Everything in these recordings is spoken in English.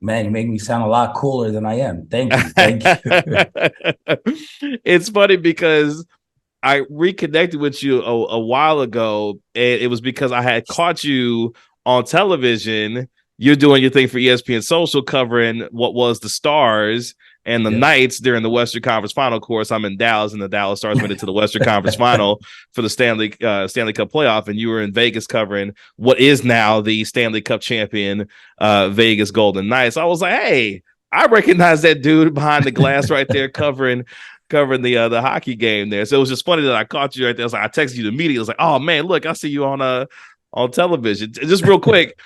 Man, you make me sound a lot cooler than I am. Thank you. Thank you. It's funny because I reconnected with you a while ago, and it was because I had caught you on television. You're doing your thing for ESPN Social, covering what was the Stars and the Yes. Knights during the Western Conference Final. Of course, I'm in Dallas, and the Dallas Stars made it to the Western Conference Final for the Stanley Cup playoff, and you were in Vegas covering what is now the Stanley Cup champion Vegas Golden Knights. I was like, hey, I recognize that dude behind the glass right there covering the hockey game there. So it was just funny that I caught you right there. I was like, I texted you immediately. I was like, oh man, look, I see you on television. Just real quick,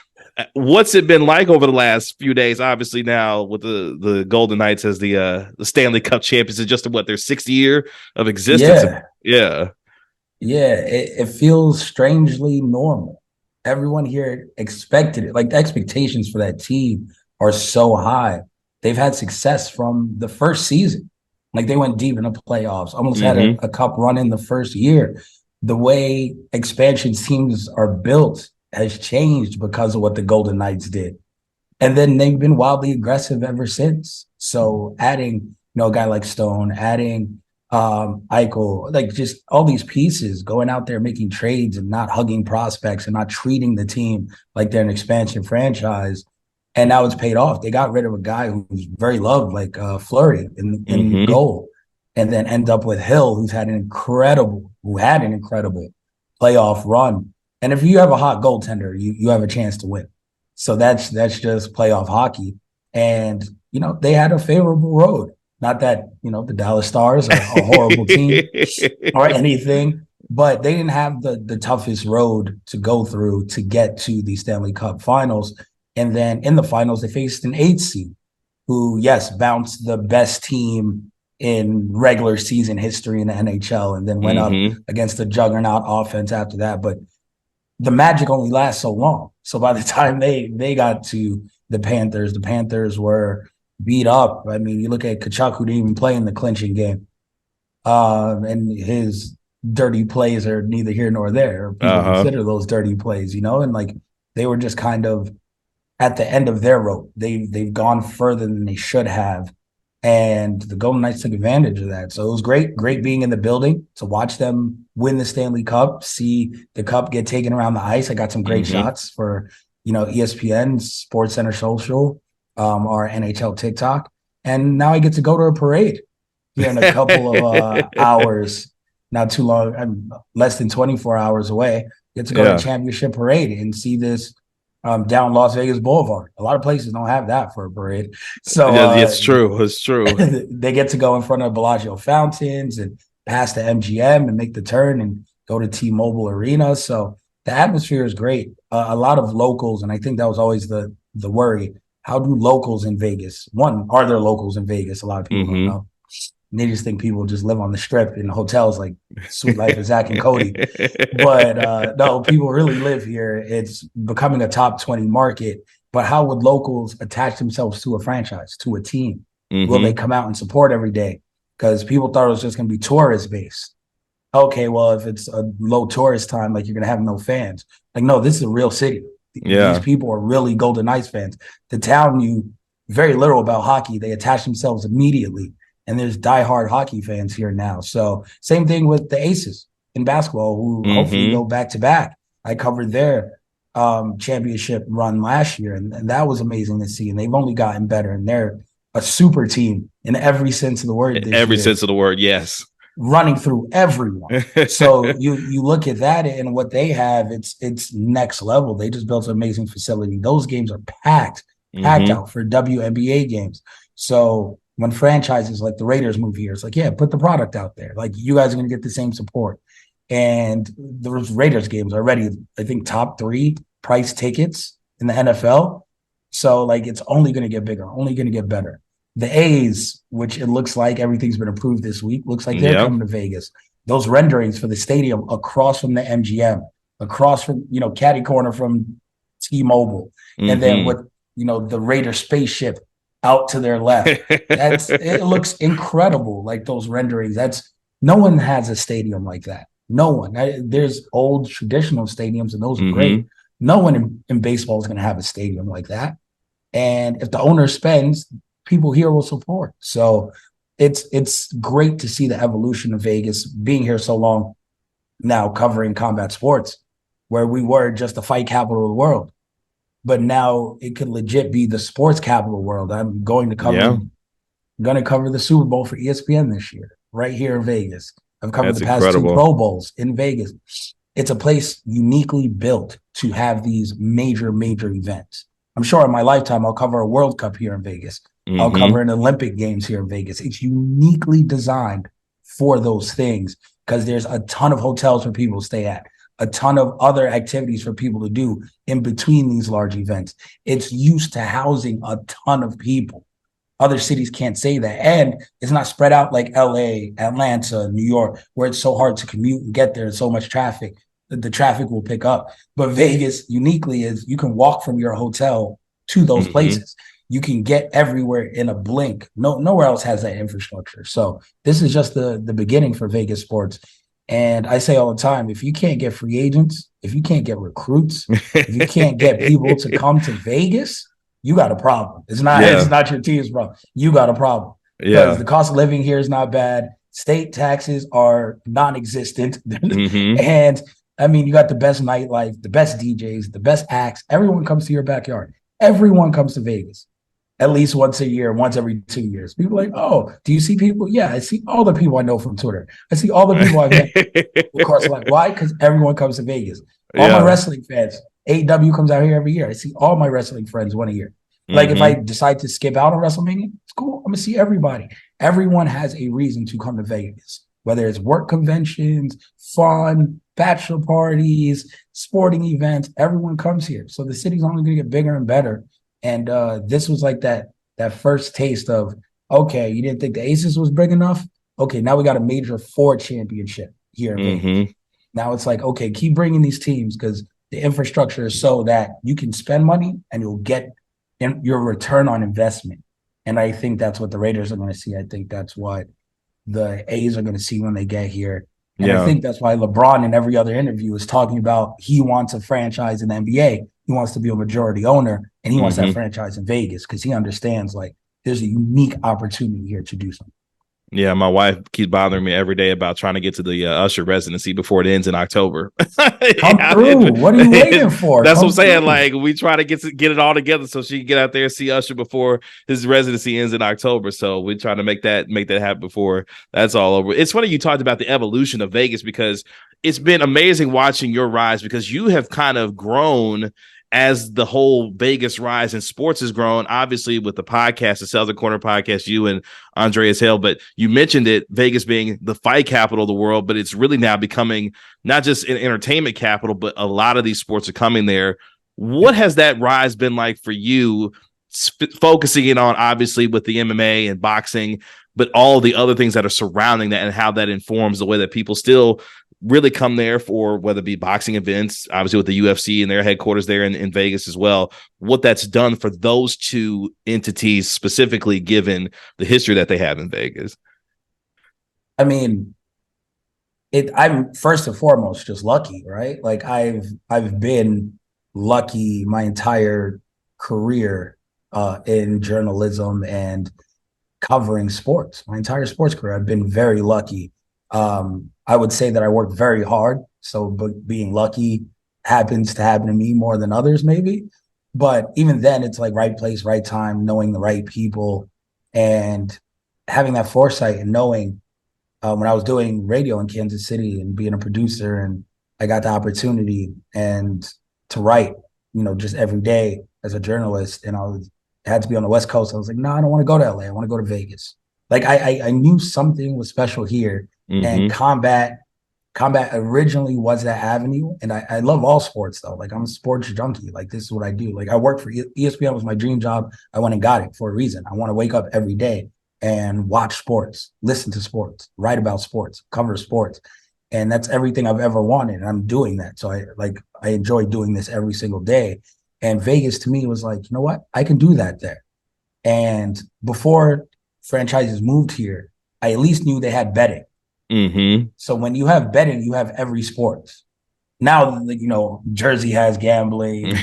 what's it been like over the last few days? Obviously now with the Golden Knights as the Stanley Cup champions, is just what their 6th year of existence. Yeah. Yeah. Yeah. It feels strangely normal. Everyone here expected it. Like the expectations for that team are so high. They've had success from the first season. Like they went deep in the playoffs, almost had Mm-hmm. a cup run in the first year. The way expansion teams are built has changed because of what the Golden Knights did. And then they've been wildly aggressive ever since. So adding, a guy like Stone, adding Eichel, like just all these pieces, going out there making trades and not hugging prospects and not treating the team like they're an expansion franchise. And now it's paid off. They got rid of a guy who's very loved, like Fleury in Mm-hmm. goal, and then end up with Hill, who had an incredible playoff run. And if you have a hot goaltender, you have a chance to win. So that's just playoff hockey. And they had a favorable road. Not that the Dallas Stars are a horrible team or anything, but they didn't have the toughest road to go through to get to the Stanley Cup Finals. And then in the finals, they faced an 8 seed who, yes, bounced the best team in regular season history in the NHL, and then went up Mm-hmm. against the juggernaut offense after that. But the magic only lasts so long. So by the time they got to the Panthers were beat up. I mean, you look at Kachuk, who didn't even play in the clinching game, and his dirty plays are neither here nor there. People Uh-huh. consider those dirty plays, and like they were just kind of at the end of their rope. They've gone further than they should have. And the Golden Knights took advantage of that. So it was great being in the building to watch them win the Stanley Cup, see the cup get taken around the ice. I got some great Mm-hmm. shots for, ESPN, Sports Center Social, our NHL TikTok. And now I get to go to a parade here in a couple of hours, not too long. I'm less than 24 hours away. Get to go to a Yeah. championship parade and see this down Las Vegas Boulevard. A lot of places don't have that for a parade. So Yeah, it's true. It's true. they get to go in front of Bellagio fountains and pass the MGM and make the turn and go to T-Mobile Arena. So the atmosphere is great. A lot of locals, and I think that was always the worry. How do locals in Vegas? One, are there locals in Vegas? A lot of people don't Mm-hmm. know. And they just think people just live on the strip in hotels like Sweet Life of Zach and Cody. But no, people really live here. It's becoming a top 20 market. But how would locals attach themselves to a franchise, to a team? Will they Mm-hmm. come out and support every day? Because people thought it was just going to be tourist based. Okay, well, if it's a low tourist time, like you're going to have no fans. Like, no, this is a real city. These Yeah. people are really Golden Knights fans. The town knew very little about hockey. They attach themselves immediately. And there's diehard hockey fans here now. So same thing with the Aces in basketball, who hopefully Mm-hmm. go back to back. I covered their championship run last year, and that was amazing to see. And they've only gotten better, and they're a super team in every sense of the word this Every year, sense of the word, yes. running through everyone. So you look at that and what they have, it's next level. They just built an amazing facility. Those games are packed Mm-hmm. out for WNBA games. So when franchises like the Raiders move here, it's like, yeah, put the product out there. Like you guys are going to get the same support. And those Raiders games are already, I think, top 3 price tickets in the NFL. So like it's only going to get bigger, only going to get better. The A's, which it looks like everything's been approved this week, looks like they're Yep. coming to Vegas. Those renderings for the stadium across from the MGM, across from, catty corner from T-Mobile, and then Mm-hmm. with, the Raider spaceship out to their left. It looks incredible, like those renderings. No one has a stadium like that. No one. There's old traditional stadiums, and those are Mm-hmm. great. No one in baseball is going to have a stadium like that. And if the owner spends, people here will support. So it's great to see the evolution of Vegas, being here so long now, covering combat sports, where we were just the fight capital of the world. But now it could legit be the sports capital of the world. I'm going to cover the Super Bowl for ESPN this year, right here in Vegas. I've covered the past 2 Pro Bowls in Vegas. It's a place uniquely built to have these major events. I'm sure in my lifetime, I'll cover a World Cup here in Vegas. I'll cover an Olympic Games here in Vegas. It's uniquely designed for those things because there's a ton of hotels for people to stay at, a ton of other activities for people to do in between these large events. It's used to housing a ton of people. Other cities can't say that. And it's not spread out like LA, Atlanta, New York, where it's so hard to commute and get there and so much traffic. The traffic will pick up. But Vegas uniquely is you can walk from your hotel to those places. You can get everywhere in a blink. Nowhere else has that infrastructure. So this is just the beginning for Vegas sports. And I say all the time, if you can't get free agents, if you can't get recruits, if you can't get people to come to Vegas, you got a problem. It's not your team's problem. You got a problem. Because the cost of living here is not bad. State taxes are non-existent. And I mean, you got the best nightlife, the best DJs, the best acts. Everyone comes to your backyard. Everyone comes to Vegas at least once a year, once every 2 years. People are like, oh, do you see people? Yeah, I see all the people I know from Twitter. I see all the people I've met. Of course, like, why? Because everyone comes to Vegas. All my wrestling fans, AEW comes out here every year. I see all my wrestling friends one a year. Like if I decide to skip out on WrestleMania, it's cool. I'm going to see everybody. Everyone has a reason to come to Vegas, whether it's work conventions, fun, bachelor parties, sporting events. Everyone comes here. So the city's only going to get bigger and better. And this was like that first taste of, okay, you didn't think the Aces was big enough? Okay, now we got a major 4 championship here in Vegas. Now it's like, okay, keep bringing these teams because the infrastructure is so that you can spend money and you'll get your return on investment. And I think that's what the Raiders are going to see. I think that's what the A's are going to see when they get here. And I think that's why LeBron in every other interview is talking about he wants a franchise in the NBA. He wants to be a majority owner, and he wants that franchise in Vegas because he understands like there's a unique opportunity here to do something. Yeah, my wife keeps bothering me every day about trying to get to the Usher residency before it ends in October. Come through. What are you waiting for? That's what I'm saying. Like we try to get it all together so she can get out there and see Usher before his residency ends in October. So we try to make that happen before that's all over. It's funny you talked about the evolution of Vegas because it's been amazing watching your rise because you have kind of grown as the whole Vegas rise in sports has grown, obviously with the podcast, the Celtics Corner podcast, you and Andreas Hale, but you mentioned it, Vegas being the fight capital of the world, but it's really now becoming not just an entertainment capital, but a lot of these sports are coming there. What has that rise been like for you, focusing in on obviously with the MMA and boxing, but all the other things that are surrounding that and how that informs the way that people still really come there for whether it be boxing events, obviously with the UFC and their headquarters there in Vegas as well, what that's done for those two entities specifically given the history that they have in Vegas. I mean, I'm first and foremost just lucky, right? Like I've been lucky my entire career in journalism and covering sports. My entire sports career, I've been very lucky. I would say that I work very hard. So being lucky happens to happen to me more than others, maybe. But even then, it's like right place, right time, knowing the right people and having that foresight and knowing when I was doing radio in Kansas City and being a producer and I got the opportunity and to write, just every day as a journalist. And had to be on the West Coast. I was like, no, I don't want to go to LA. I want to go to Vegas. Like I knew something was special here. And combat originally was that avenue. And I love all sports though. Like I'm a sports junkie. Like this is what I do. Like I work for ESPN was my dream job. I went and got it for a reason. I want to wake up every day and watch sports, listen to sports, write about sports, cover sports. And that's everything I've ever wanted. And I'm doing that. So I enjoy doing this every single day. And Vegas to me was like, you know what? I can do that there. And before franchises moved here, I at least knew they had betting. So when you have betting, you have every sport. Now, you know, Jersey has gambling,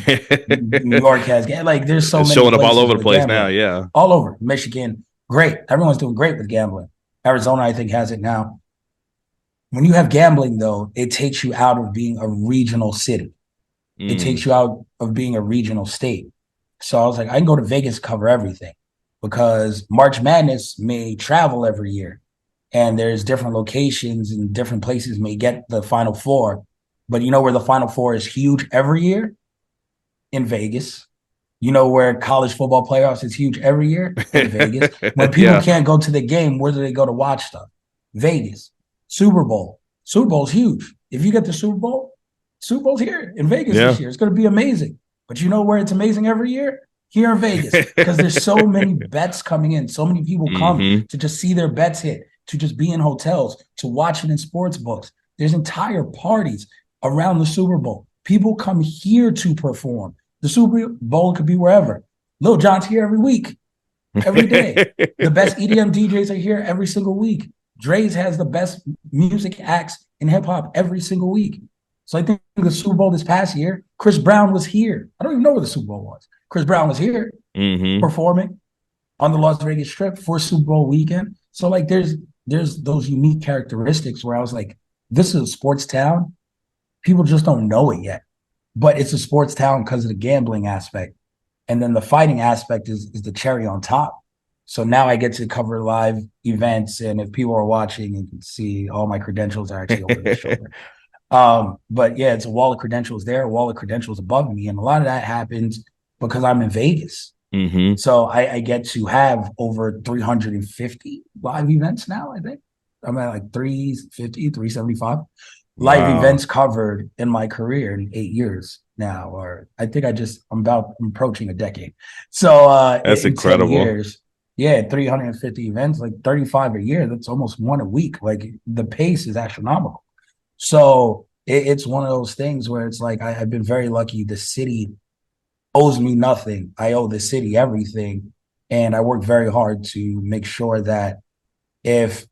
New York has like there's so It's many showing up all places over the with place now. gambling. Yeah. All over. Michigan, great. Everyone's doing great with gambling. Arizona, I think, has it now. When you have gambling, though, it takes you out of being a regional city. It takes you out of being a regional state. So I was like, I can go to Vegas, cover everything, because March Madness may travel every year, and there's different locations and different places may get the Final Four. But you know where the Final Four is huge every year? In Vegas. You know where college football playoffs is huge every year? In Vegas. When people Yeah. can't go to the game, where do they go to watch stuff? Vegas. Super Bowl. Super Bowl's huge. If you get the Super Bowl's here in Vegas Yeah. this year. It's going to be amazing. But you know where it's amazing every year? Here in Vegas, because there's so many bets coming in. So many people come to just see their bets hit, to just be in hotels, to watch it in sports books. There's entire parties around the Super Bowl. People come here to perform. The Super Bowl could be wherever. Lil Jon's here every week, every day. The best EDM DJs are here every single week. Dre's has the best music acts in hip hop every single week. So I think the Super Bowl this past year, Chris Brown was here. I don't even know where the Super Bowl was. Chris Brown was here performing on the Las Vegas Strip for Super Bowl weekend. So like there's those unique characteristics where I was like, this is a sports town. People just don't know it yet. But it's a sports town because of the gambling aspect. And then the fighting aspect is the cherry on top. So now I get to cover live events. And if people are watching, you can see all my credentials are actually over the shoulder. But yeah, it's a wall of credentials there, a wall of credentials above me. And a lot of that happens because I'm in Vegas. So I get to have over 350 live events now, I think. I'm at like 350, 375 live events covered in my career in 8 years now. Or I think I'm approaching a decade. So that's in 10 incredible. years, yeah, 350 events, like 35 a year. That's almost one a week. Like the pace is astronomical. So it's one of those things where it's like I've been very lucky. The city owes me nothing. I owe the city everything. And I work very hard to make sure that if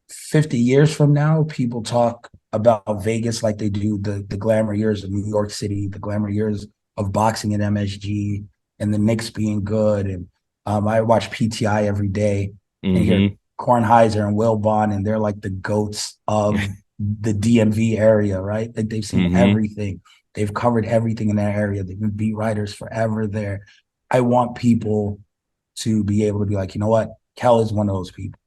50 years from now, people talk about Vegas like they do the glamour years of New York City, the glamour years of boxing at MSG, and the Knicks being good. And I watch PTI every day and hear Kornheiser and Wilbon, and they're like the goats of the DMV area, right? Like they've seen everything. They've covered everything in that area. They've been beat writers forever there. I want people to be able to be like, you know what? Kel is one of those people.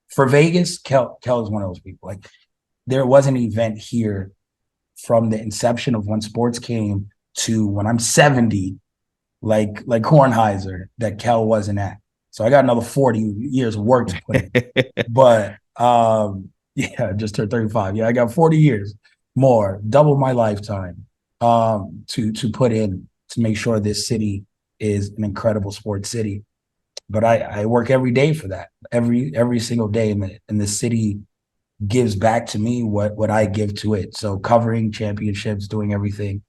For Vegas, Kel is one of those people. Like there was an event here from the inception of when sports came to when I'm 70, like Kornheiser, that Kel wasn't at. So I got another 40 years of work to put in. But yeah, just turned 35. Yeah, I got 40 years more, double my lifetime to put in to make sure this city is an incredible sports city. But I work every day for that, every single day, and the city gives back to me what I give to it. So covering championships, doing everything,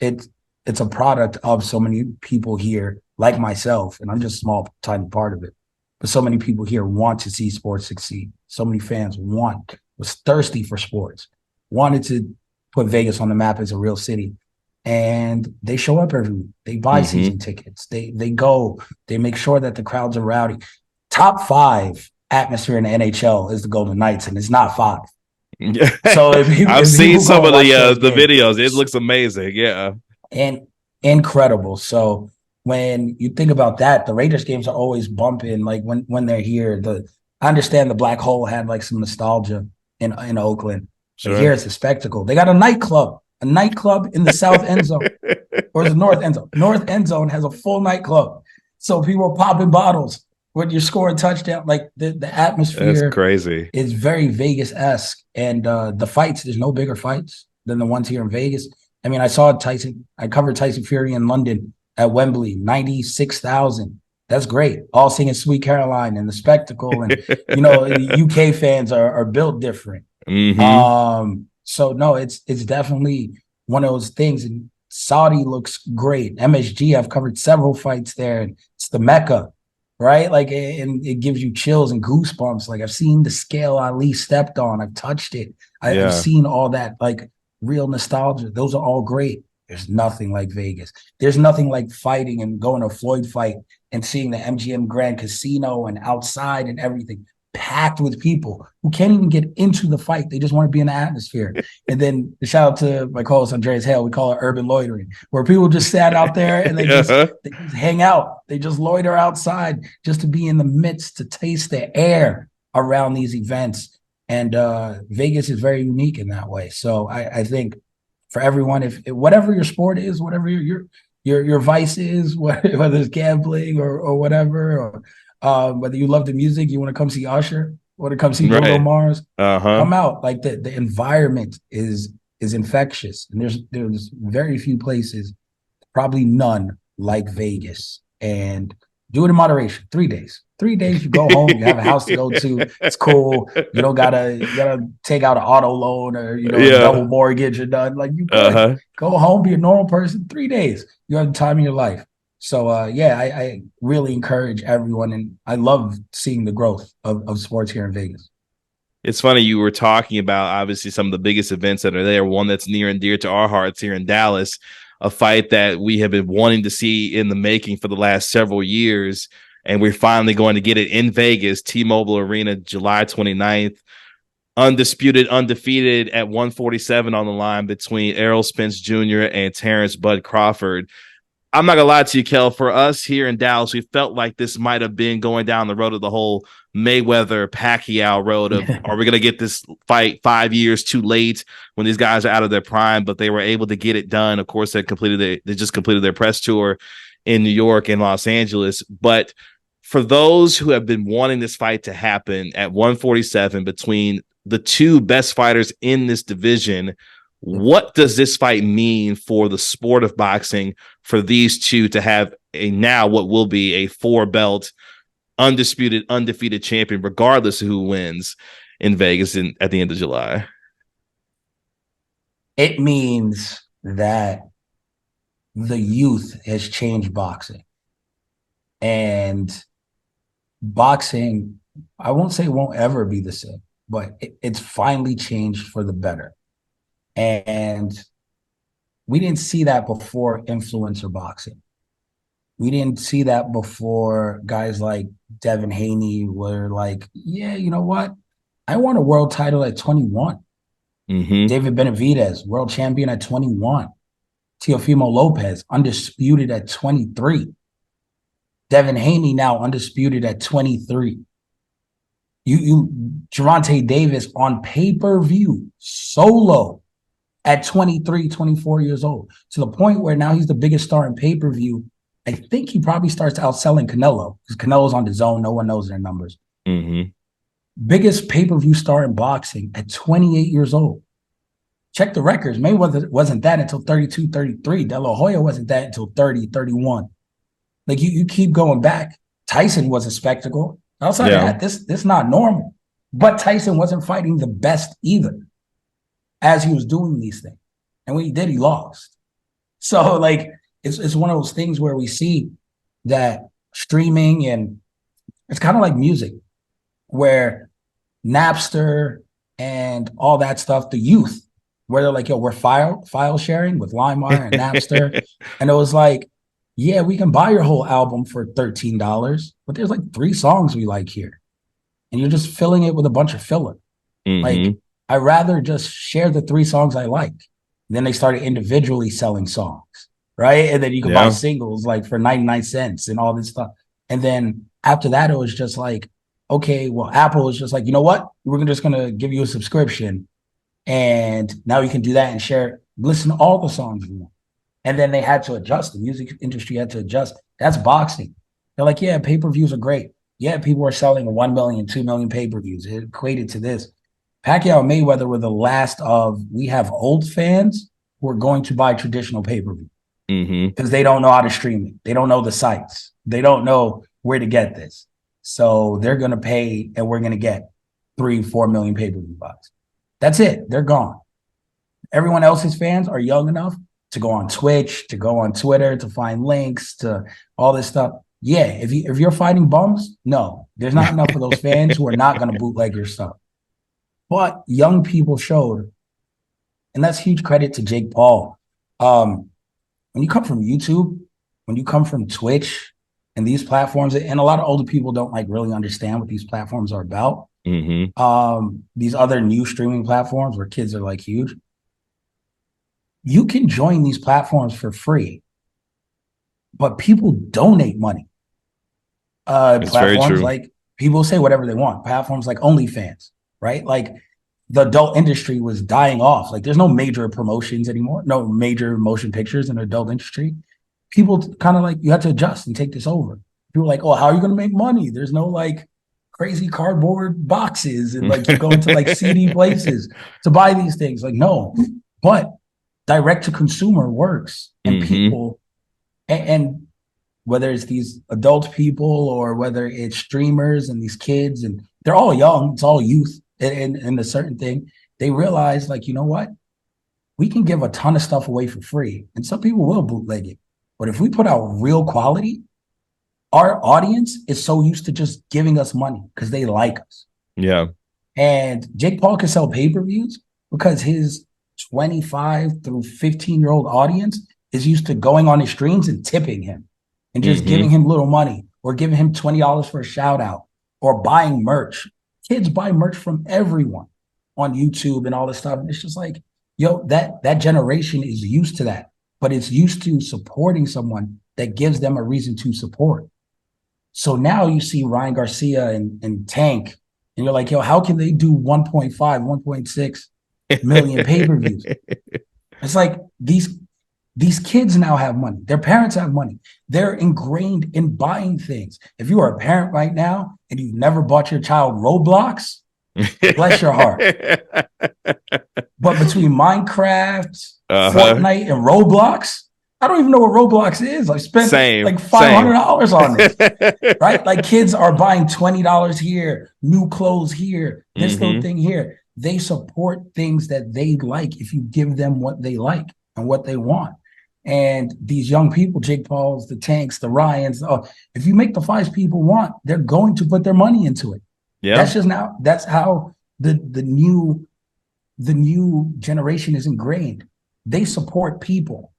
it's a product of so many people here, like myself, and I'm just a small tiny part of it. But so many people here want to see sports succeed. So many fans was thirsty for sports, wanted to put Vegas on the map as a real city. And they show up every week. They buy season tickets. They go. They make sure that the crowds are rowdy. Top 5 atmosphere in the NHL is the Golden Knights, and it's not 5. So I've seen some of the videos. It looks amazing. Yeah, and incredible. So when you think about that, the Raiders games are always bumping. Like when they're here, I understand the Black Hole had like some nostalgia in Oakland. Sure. But here it's a spectacle. They got a nightclub in the south end zone or the north end zone. North end zone has a full nightclub. So people are popping bottles when you're scoring touchdown. Like the atmosphere That's crazy. Is very Vegas-esque. And the fights, there's no bigger fights than the ones here in Vegas. I mean, I covered Tyson Fury in London at Wembley, 96,000. That's great. All singing Sweet Caroline and the spectacle. And, you know, UK fans are built different. So no, it's definitely one of those things. And Saudi looks great. MSG, I've covered several fights there. And it's the Mecca, right? Like, and it gives you chills and goosebumps. Like I've seen the scale Ali stepped on. I've touched it. I've seen all that. Like real nostalgia. Those are all great. There's nothing like Vegas. There's nothing like fighting and going to a Floyd fight and seeing the MGM Grand Casino and outside and everything packed with people who can't even get into the fight. They just want to be in the atmosphere. And then shout out to my co-host Andreas Hale. We call it urban loitering, where people just sat out there and they just hang out. They just loiter outside just to be in the midst, to taste the air around these events. And Vegas is very unique in that way. So I think for everyone, if whatever your sport is, whatever your vice is, whether it's gambling or whatever, or whether you love the music, you want to come see Usher, want to come see Bruno Mars, come out. Like the environment is infectious, and there's very few places, probably none like Vegas. And do it in moderation. 3 days. 3 days, you go home, you have a house to go to. It's cool. You don't gotta take out an auto loan or a double mortgage or done. Like you go home, be a normal person. 3 days. You have the time of your life. So I really encourage everyone, and I love seeing the growth of sports here in Vegas. It's funny, you were talking about obviously some of the biggest events that are there. One that's near and dear to our hearts here in Dallas, a fight that we have been wanting to see in the making for the last several years. And we're finally going to get it in Vegas, T-Mobile Arena, July 29th. Undisputed, undefeated at 147 on the line between Errol Spence Jr. and Terence Bud Crawford. I'm not going to lie to you, Kel. For us here in Dallas, we felt like this might have been going down the road of the whole Mayweather-Pacquiao road of, are we going to get this fight 5 years too late when these guys are out of their prime? But they were able to get it done. Of course, they just completed their press tour in New York and Los Angeles. But for those who have been wanting this fight to happen at 147 between the two best fighters in this division, what does this fight mean for the sport of boxing for these two to have what will be a 4-belt, undisputed, undefeated champion, regardless of who wins in Vegas at the end of July? It means that the youth has changed boxing. And boxing, I won't say won't ever be the same, but it's finally changed for the better. And we didn't see that before influencer boxing. We didn't see that before guys like Devin Haney were like, yeah, you know what? I won a world title at 21. David Benavidez, world champion at 21. Teofimo Lopez, undisputed at 23. Devin Haney now undisputed at 23. Gervonta Davis on pay-per-view solo at 23, 24 years old, to the point where now he's the biggest star in pay-per-view. I think he probably starts outselling Canelo, because Canelo's on the zone. No one knows their numbers. Biggest pay-per-view star in boxing at 28 years old. Check the records. Mayweather wasn't that until 32, 33. De La Hoya wasn't that until 30, 31. Like you keep going back. Tyson was a spectacle. Outside of that, this not normal. But Tyson wasn't fighting the best either as he was doing these things. And when he did, he lost. So like it's one of those things where we see that streaming, and it's kind of like music, where Napster and all that stuff, the youth, where they're like, yo, we're file sharing with LimeWire and Napster. And it was like, yeah, we can buy your whole album for $13, but there's like 3 songs we like here. And you're just filling it with a bunch of filler. Like, I'd rather just share the 3 songs I like. Then they started individually selling songs, right? And then you can buy singles like for 99 cents and all this stuff. And then after that, it was just like, okay, well, Apple was just like, you know what? We're just going to give you a subscription. And now you can do that and share, listen to all the songs you want. And then they had to adjust. The music industry had to adjust. That's boxing. They're like, yeah, pay-per-views are great. Yeah, people are selling 1 million, 2 million pay-per-views. It equated to this. Pacquiao and Mayweather were the last of, we have old fans who are going to buy traditional pay-per-view because they don't know how to stream it. They don't know the sites. They don't know where to get this. So they're going to pay, and we're going to get 3-4 million pay-per-view bucks. That's it. They're gone. Everyone else's fans are young enough to go on Twitch, to go on Twitter, to find links, to all this stuff. Yeah, if you're fighting bums, no, there's not enough of those fans who are not going to bootleg your stuff. But young people showed And that's huge credit to Jake Paul. When you come from YouTube, when you come from Twitch and these platforms, and a lot of older people don't like really understand what these platforms are about. These other new streaming platforms where kids are like huge. You can join these platforms for free, but people donate money. Platforms like people say whatever they want. Platforms like OnlyFans, right? Like the adult industry was dying off. Like there's no major promotions anymore, no major motion pictures in the adult industry. People kind of like, you have to adjust and take this over. People are like, oh, how are you going to make money? There's no like crazy cardboard boxes and like you go into like CD places to buy these things. Like, no, but direct to consumer works, and people and whether it's these adult people or whether it's streamers and these kids, and they're all young, it's all youth in a certain thing. They realize like, you know what? We can give a ton of stuff away for free, and some people will bootleg it. But if we put out real quality, our audience is so used to just giving us money because they like us. Yeah. And Jake Paul can sell pay-per-views because his 25 through 15-year-old audience is used to going on his streams and tipping him and just giving him little money or giving him $20 for a shout out or buying merch. Kids buy merch from everyone on YouTube and all this stuff. And it's just like, yo, that generation is used to that, but it's used to supporting someone that gives them a reason to support. So now you see Ryan Garcia and Tank, and you're like, yo, how can they do 1.5, 1.6 million pay-per-views? It's like these kids now have money. Their parents have money. They're ingrained in buying things. If you are a parent right now and you've never bought your child Roblox, bless your heart. But between Minecraft, Fortnite, and Roblox, I don't even know what Roblox is. I spent like $500 on it, right? Like kids are buying $20 here, new clothes here, this little thing here. They support things that they like if you give them what they like and what they want. And these young people, Jake Pauls, the Tanks, the Ryans, if you make the fights people want, they're going to put their money into it. Yeah, that's how the new generation is ingrained. They support people.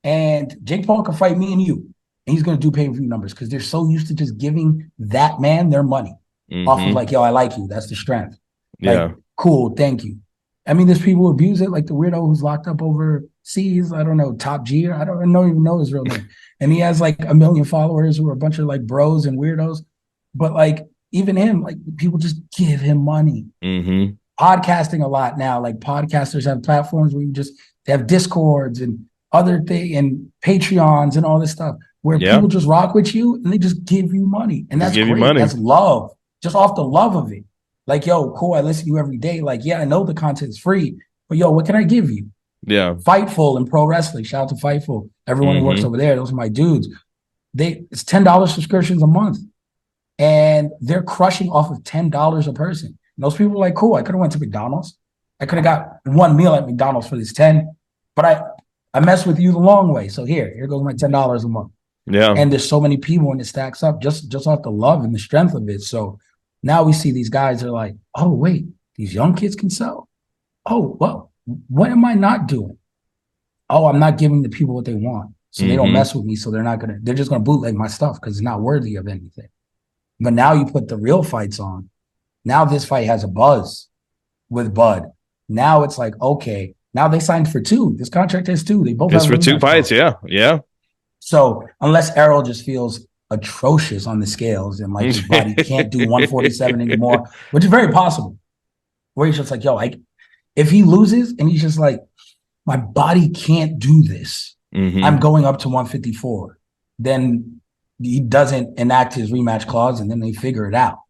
And Jake Paul can fight me and you, and he's going to do pay-per-view numbers because they're so used to just giving that man their money off of like, yo, I like you. That's the strength. Like, cool, thank you. I mean, there's people who abuse it, like the weirdo who's locked up overseas. I don't know, Top G, or I don't even know his real name. And he has like 1 million followers who are a bunch of like bros and weirdos. But like even him, like people just give him money. Podcasting a lot now. Like podcasters have platforms where they have Discords and other thing and Patreons and all this stuff where people just rock with you and they just give you money. And that's great. That's love. Just off the love of it. Like, yo, cool, I listen to you every day. Like, yeah, I know the content's free, but yo, what can I give you? Yeah. Fightful and Pro Wrestling. Shout out to Fightful. Everyone who works over there, those are my dudes. It's $10 subscriptions a month. And they're crushing off of $10 a person. And those people are like, cool, I could have went to McDonald's. I could have got one meal at McDonald's for this 10, but I messed with you the long way. So here goes my $10 a month. Yeah. And there's so many people and it stacks up just off the love and the strength of it. So now we see these guys are like, oh, wait, these young kids can sell. Oh, well, what am I not doing? Oh, I'm not giving the people what they want. So they don't mess with me. So they're just going to bootleg my stuff because it's not worthy of anything. But now you put the real fights on. Now this fight has a buzz with Bud. Now it's like, okay, now they signed for 2. This contract has 2. They both have for 2 fights. Yeah. So unless Errol just feels atrocious on the scales and like his body can't do 147 anymore, which is very possible, where he's just like, yo, like if he loses and he's just like, my body can't do this, I'm going up to 154, then he doesn't enact his rematch clause and then they figure it out.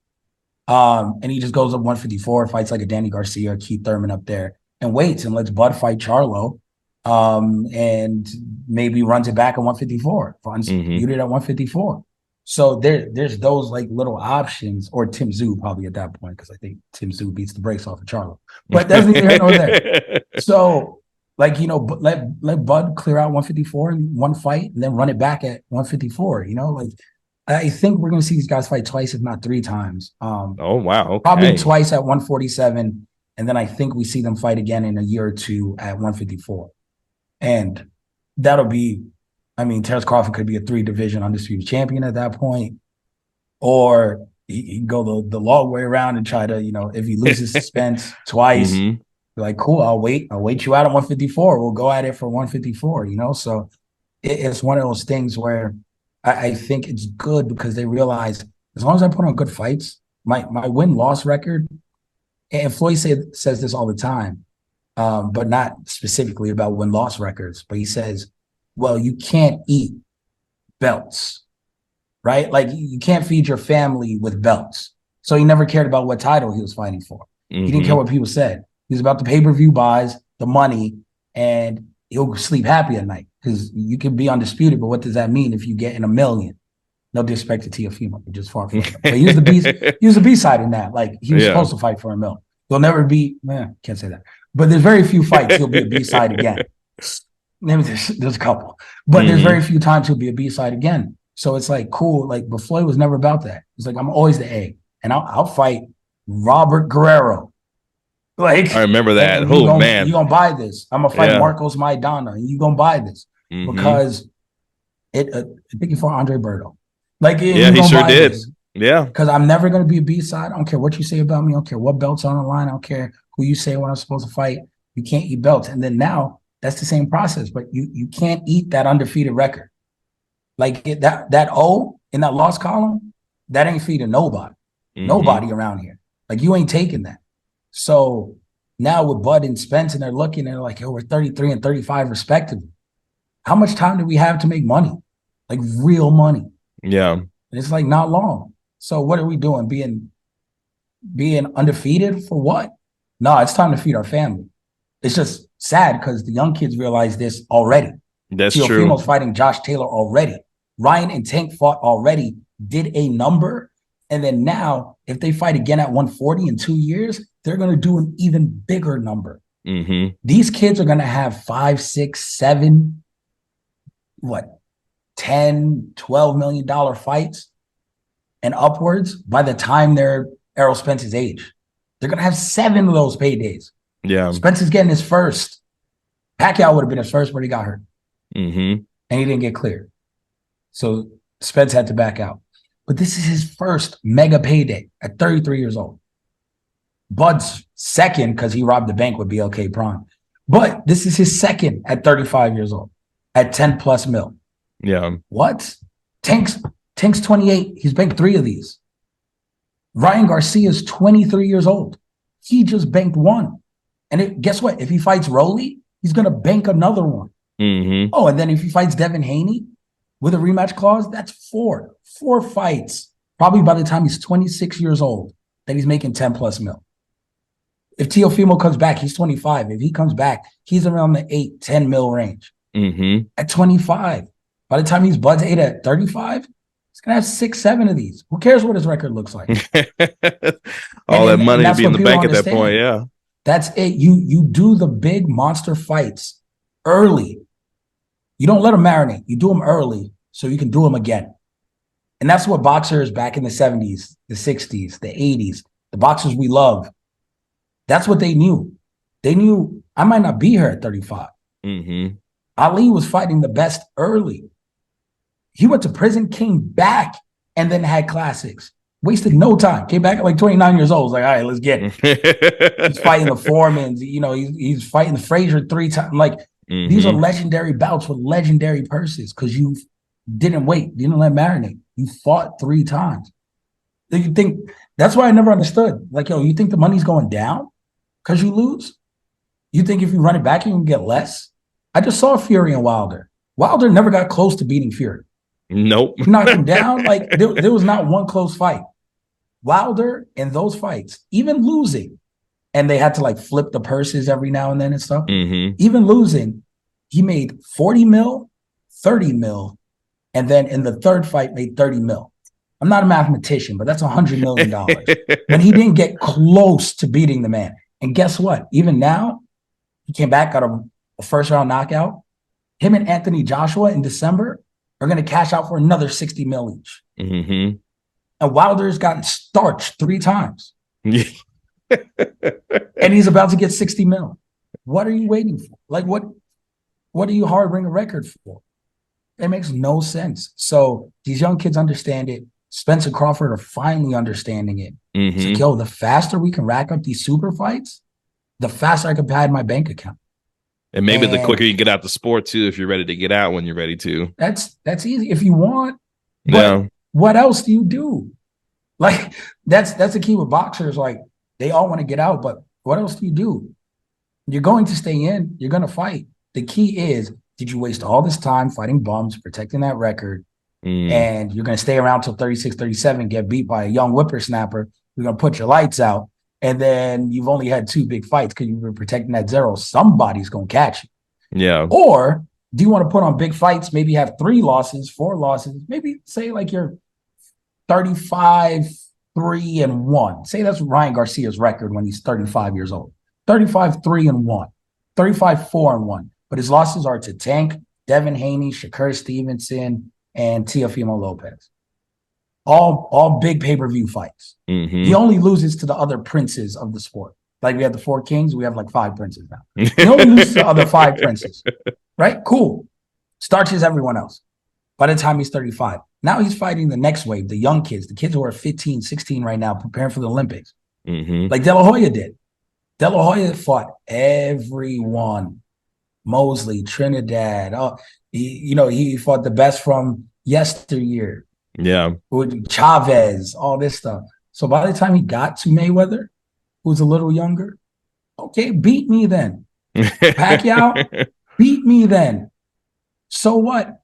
And he just goes up 154, fights like a Danny Garcia or Keith Thurman up there and waits and lets Bud fight Charlo, and maybe runs it back at 154, undisputed at 154. So there's those like little options, or Tim Tszyu probably at that point, because I think Tim Tszyu beats the brakes off of Charlo. But that's neither here nor there. So like, you know, let Bud clear out 154 in one fight and then run it back at 154, you know, like I think we're going to see these guys fight twice, if not 3 times. Oh, wow. Okay. Probably twice at 147 And then I think we see them fight again in a year or two at 154. And that'll be, I mean, Terence Crawford could be a 3-division undisputed champion at that point. Or he can go the long way around and try to, if he loses to Spence twice, be like, cool, I'll wait you out at 154. We'll go at it for 154, So it's one of those things where I think it's good because they realize as long as I put on good fights, my win-loss record, and Floyd says this all the time, but not specifically about win-loss records, but he says, well, you can't eat belts, right? Like you can't feed your family with belts. So he never cared about what title he was fighting for. He didn't care what people said. He was about the pay-per-view buys, the money, and he'll sleep happy at night because you can be undisputed, but what does that mean if you get in $1 million? No disrespect to Teofimo, just far from it. But he was the B-side in that. Like he was supposed to fight for $1 million. There'll never be, can't say that. But there's very few fights he'll be a B-side again. Maybe there's a couple. But there's very few times he'll be a B-side again. So it's like cool. Like, but Floyd was never about that. It's like, I'm always the A. And I'll fight Robert Guerrero. Like I remember that. Man. You're gonna buy this. I'm gonna fight Marcos Maidana, and you're gonna buy this. Because I think he fought Andre Berto. Like he sure did. This. Yeah. Because I'm never gonna be a B-side. I don't care what you say about me. I don't care what belts are on the line. I don't care who you say when I'm supposed to fight. You can't eat belts. And then now that's the same process, but you can't eat that undefeated record. Like that O in that loss column, that ain't feeding nobody. Nobody around here. Like you ain't taking that. So now with Bud and Spence, and they're looking, and they're like, yo, we're 33 and 35 respectively. How much time do we have to make money? Like real money. Yeah. And it's like not long. So what are we doing? Being undefeated for what? No, it's time to feed our family. It's just sad because the young kids realize this already. That's true. Teofimo's fighting Josh Taylor already. Ryan and Tank fought already, did a number. And then now, if they fight again at 140 in 2 years, they're going to do an even bigger number. These kids are going to have 5, 6, 7, $10, $12 million fights and upwards by the time they're Errol Spence's age. They're going to have 7 of those paydays. Yeah. Spence is getting his first. Pacquiao would have been his first, but he got hurt. And he didn't get cleared. So Spence had to back out. But this is his first mega payday at 33 years old. Bud's second because he robbed the bank with BLK Prime. But this is his second at 35 years old at 10 plus mil. Yeah. What? Tank's 28. He's banked 3 of these. Ryan Garcia's 23 years old. He just banked 1. And guess what? If he fights Rolly, he's going to bank another one. Oh, and then if he fights Devin Haney with a rematch clause, that's 4 fights. Probably by the time he's 26 years old, that he's making 10 plus mil. If Teofimo comes back, he's 25. If he comes back, he's around the 8, 10 mil range. At 25. By the time he's Bud's 8 at 35, he's going to have 6, 7 of these. Who cares what his record looks like? All that money to be in the bank at that point, yeah. That's it. You do the big monster fights early. You don't let them marinate. You do them early so you can do them again. And that's what boxers back in the 70s, the 60s, the 80s, the boxers we love, that's what they knew. They knew I might not be here at 35. Ali was fighting the best early. He went to prison, came back, and then had classics. Wasted no time. Came back at like 29 years old. Was like, all right, let's get it. He's fighting the Foremans. He's fighting the Frazier 3 times. Like, these are legendary bouts with legendary purses because you didn't wait. You didn't let marinate. You fought 3 times. You think that's why I never understood. Like, yo, you think the money's going down because you lose? You think if you run it back, you can get less? I just saw Fury and Wilder. Wilder never got close to beating Fury. Nope. Knocked him down. Like, there was not one close fight. Wilder in those fights, even losing, and they had to like flip the purses every now and then and stuff. Even losing, he made 40 mil, 30 mil, and then in the third fight made 30 mil. I'm not a mathematician, but that's $100 million. When he didn't get close to beating the man. And guess what? Even now, he came back, got a first round knockout. Him and Anthony Joshua in December are going to cash out for another 60 mil each. And Wilder's gotten starched 3 times. and he's about to get 60 mil. What are you waiting for? Like, what are you harboring a record for? It makes no sense. So these young kids understand it. Spencer Crawford are finally understanding it. It's like, yo, the faster we can rack up these super fights, the faster I can pad my bank account. And maybe the quicker you get out the sport too, if you're ready to get out when you're ready to. That's easy if you want. But what else do you do? Like, that's the key with boxers. Like, they all want to get out, but what else do you do? You're going to stay in. You're going to fight. The key is, did you waste all this time fighting bums, protecting that record, and you're going to stay around till 36, 37, get beat by a young whippersnapper, you're going to put your lights out, and then you've only had 2 big fights because you've been protecting that zero. Somebody's going to catch you. Yeah. Or do you want to put on big fights, maybe have 3 losses, 4 losses, maybe say like you're 35-3-1. Say that's Ryan Garcia's record when he's 35 years old. 35-3-1, 35-4-1. But his losses are to Tank, Devin Haney, Shakur Stevenson, and Teofimo Lopez. All big pay-per-view fights. He only loses to the other princes of the sport. Like, we have the 4 kings, we have like 5 princes now. He only loses to the other 5 princes. Right? Cool. Starches everyone else. By the time he's 35. Now he's fighting the next wave, the young kids, the kids who are 15, 16 right now, preparing for the Olympics. Like De La Hoya did. De La Hoya fought everyone. Mosley, Trinidad. He fought the best from yesteryear. Yeah. With Chavez, all this stuff. So by the time he got to Mayweather, who's a little younger, okay, beat me then. Pacquiao, beat me then. So what?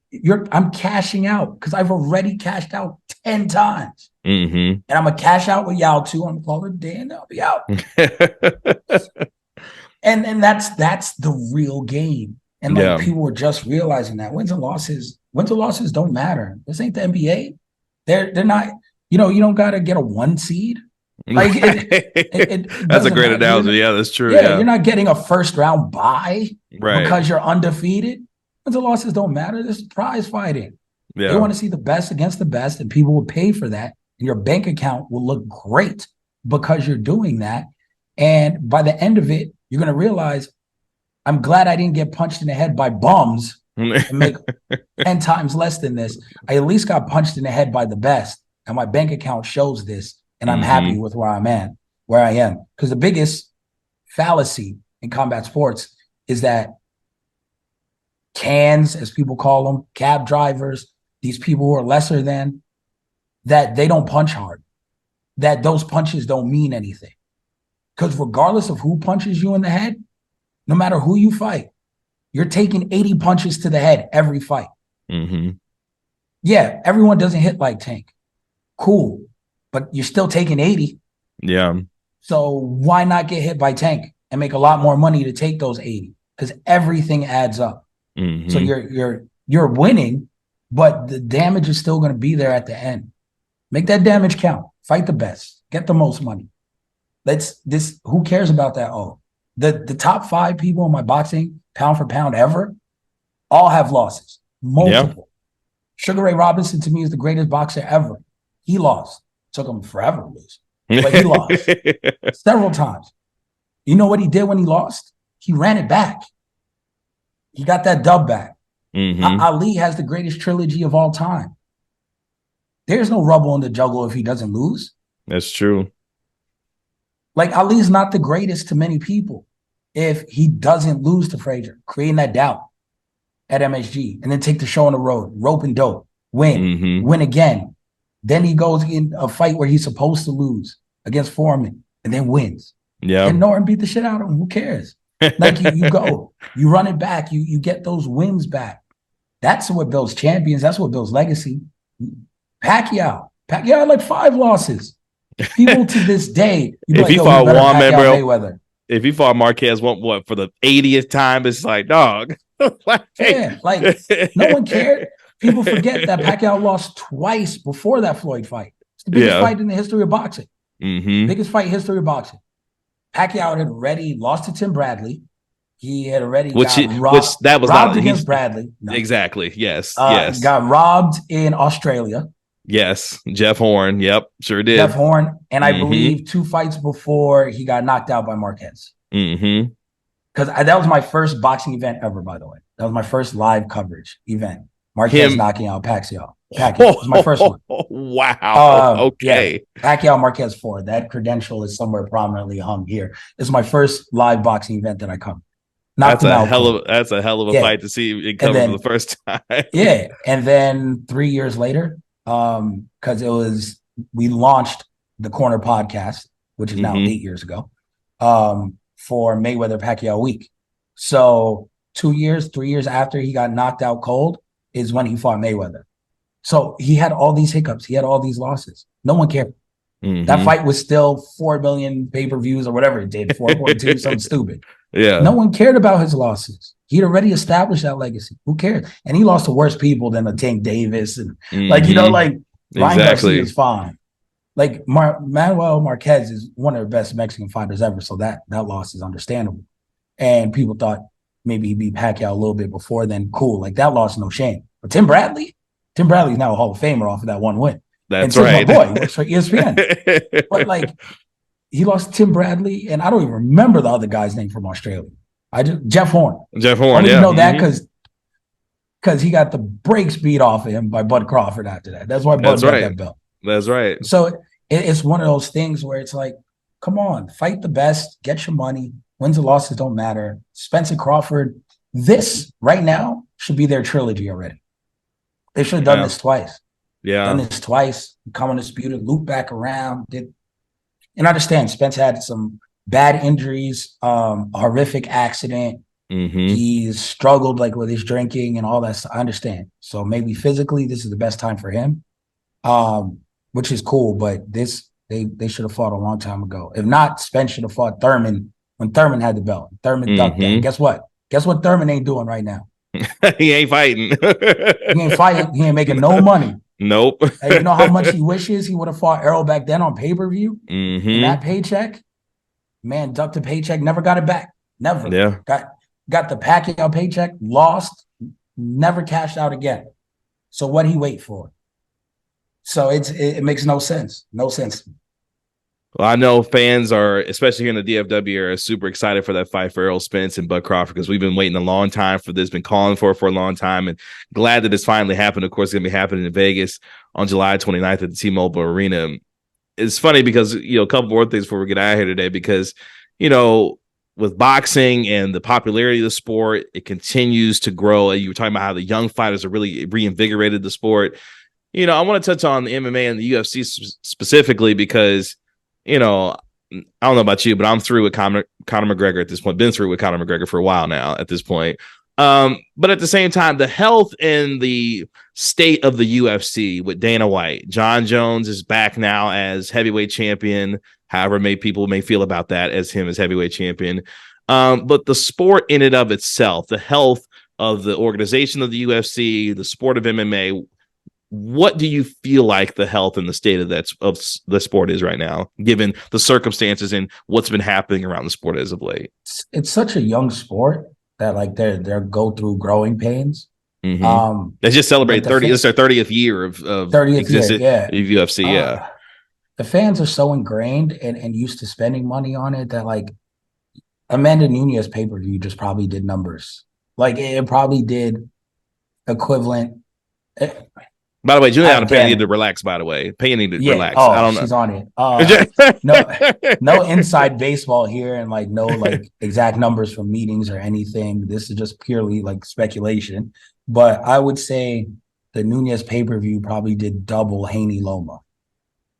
I'm cashing out because I've already cashed out 10 times. And I'm going to cash out with Yao too. I'm going to call it a day and I'll be out. And that's the real game. And like, people are just realizing that wins and losses don't matter. This ain't the NBA. They're not, you don't got to get a 1 seed. Like, that's a great analogy. Yeah, that's true. Yeah, you're not getting a first round bye because you're undefeated. Wins and losses don't matter. This is prize fighting. Yeah. They want to see the best against the best, and people will pay for that. And your bank account will look great because you're doing that. And by the end of it, you're going to realize, I'm glad I didn't get punched in the head by bums and make 10 times less than this. I at least got punched in the head by the best. And my bank account shows this. And I'm happy with where I am. Because the biggest fallacy in combat sports is that cans, as people call them, cab drivers, these people who are lesser than, that they don't punch hard, that those punches don't mean anything. Because regardless of who punches you in the head, no matter who you fight, you're taking 80 punches to the head every fight. Yeah, everyone doesn't hit like Tank. Cool. But you're still taking 80. Yeah. So why not get hit by Tank and make a lot more money to take those 80? Because everything adds up. So you're winning, but the damage is still going to be there at the end. Make that damage count. Fight the best. Get the most money. Who cares about that? Oh, the top 5 people in my boxing, pound for pound ever, all have losses. Multiple. Sugar Ray Robinson, to me, is the greatest boxer ever. He lost. Took him forever to lose. But he lost several times. You know what he did when he lost? He ran it back. He got that dub back. Ali has the greatest trilogy of all time. There's no rubble in the juggle if he doesn't lose. That's true. Like, Ali's not the greatest to many people if he doesn't lose to Frazier, creating that doubt at MSG, and then take the show on the road, rope and dope, win again. Then he goes in a fight where he's supposed to lose against Foreman and then wins. Yeah. And Norton beat the shit out of him. Who cares? Like, you go, you run it back, you get those wins back. That's what builds champions. That's what builds legacy. Pacquiao had like 5 losses. People to this day, if he fought Juan Mayweather, if he fought Marquez, what for the 80th time, it's like, dog. No one cared. People forget that Pacquiao lost twice before that Floyd fight. It's the biggest fight in the history of boxing. Biggest fight in history of boxing. Pacquiao had already lost to Tim Bradley. He had already robbed against Bradley. No. Exactly. Yes. Got robbed in Australia. Yes, Jeff Horn. Yep, sure did. Jeff Horn, and I Mhm. believe 2 fights before he got knocked out by Marquez. Mm-hmm. Because that was my first boxing event ever, by the way. That was my first live coverage event. Marquez Him. knocking out Pacquiao. It was my first one. Wow. Yeah, Okay. Pacquiao Marquez 4. That credential is somewhere prominently hung here. It's my first live boxing event that I covered. Knocked him out cold. That's a hell of a Yeah. fight to see it cover for the first time. Yeah. And then 3 years later, because we launched the Corner podcast, which is now 8 years ago, for Mayweather Pacquiao week. So 3 years after he got knocked out cold is when he fought Mayweather. So he had all these hiccups. He had all these losses. No one cared. That fight was still 4 million pay-per-views or whatever it did, 4.2, something stupid. Yeah. No one cared about his losses. He'd already established that legacy. Who cares? And he lost to worse people than a Tank Davis. And Ryan Garcia is fine. Like Manuel Marquez is one of the best Mexican fighters ever. So that loss is understandable. And people thought maybe he beat Pacquiao a little bit before then. Cool. Like that loss, no shame. But Tim Bradley's now a Hall of Famer off of that one win. That's and right. My boy works for ESPN. But like he lost to Tim Bradley, and I don't even remember the other guy's name from Australia. Jeff Horn. Jeff Horn. I don't know that because he got the brakes beat off of him by Bud Crawford after that. That's why Bud got that belt. That's right. So it's one of those things where it's like, come on, fight the best, get your money. Wins and losses don't matter. SpenceCrawford, this right now should be their trilogy already. They should have done this twice. Yeah. Done this twice, become undisputed, loop back around. And I understand Spence had some bad injuries, a horrific accident. He's struggled like with his drinking and all that stuff. I understand. So maybe physically this is the best time for him, which is cool. But they should have fought a long time ago. If not, Spence should have fought Thurman when Thurman had the belt. Thurman ducked that. Guess what? Guess what Thurman ain't doing right now? He ain't fighting. He ain't fighting. He ain't making no money. Nope. And you know how much he wishes he would have fought Errol back then on pay-per-view? And that paycheck, man, ducked the paycheck, never got it back. Never. Yeah. Got the Pacquiao paycheck, lost, never cashed out again. So what he wait for? So it makes no sense. No sense. Well, I know fans are, especially here in the DFW, are super excited for that fight for Errol Spence and Bud Crawford because we've been waiting a long time for this, been calling for a long time, and glad that it's finally happened. Of course, it's going to be happening in Vegas on July 29th at the T-Mobile Arena. It's funny because, a couple more things before we get out of here today because, with boxing and the popularity of the sport, it continues to grow. You were talking about how the young fighters are really reinvigorated the sport. I want to touch on the MMA and the UFC specifically because, I don't know about you, but I'm through with Conor McGregor at this point. Been through with Conor McGregor for a while now at this point. But at the same time, the health and the state of the UFC with Dana White. John Jones is back now as heavyweight champion. However, people may feel about that as him as heavyweight champion. But the sport in and of itself, the health of the organization of the UFC, the sport of MMA, what do you feel like the health and the state of the sport is right now, given the circumstances and what's been happening around the sport as of late? It's such a young sport that like they're go through growing pains. They just celebrated 30. It's their 30th year of 30th year, UFC. Yeah, the fans are so ingrained and used to spending money on it that like Amanda Nunes pay-per-view just probably did numbers. Like it probably did equivalent. By the way, Juliana Payne needed to relax, by the way. Payne needed to relax. Oh, I don't know. She's on it. No inside baseball here and like no like exact numbers from meetings or anything. This is just purely like speculation. But I would say the Nunes pay-per-view probably did double Haney Loma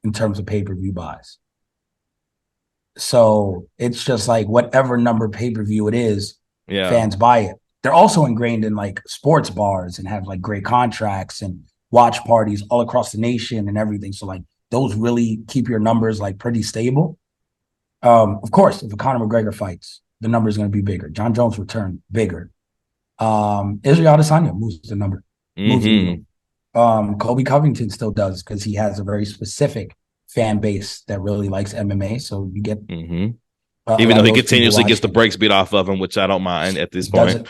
in terms of pay-per-view buys. So it's just like whatever number pay-per-view it is, fans buy it. They're also ingrained in like sports bars and have like great contracts and watch parties all across the nation and everything. So like those really keep your numbers like pretty stable. Of course, if a Conor McGregor fights, the number is going to be bigger. John Jones return bigger. Israel Adesanya moves the number. Colby Covington still does because he has a very specific fan base that really likes MMA. So you get even though he continuously gets the brakes beat off of him, which I don't mind at this point.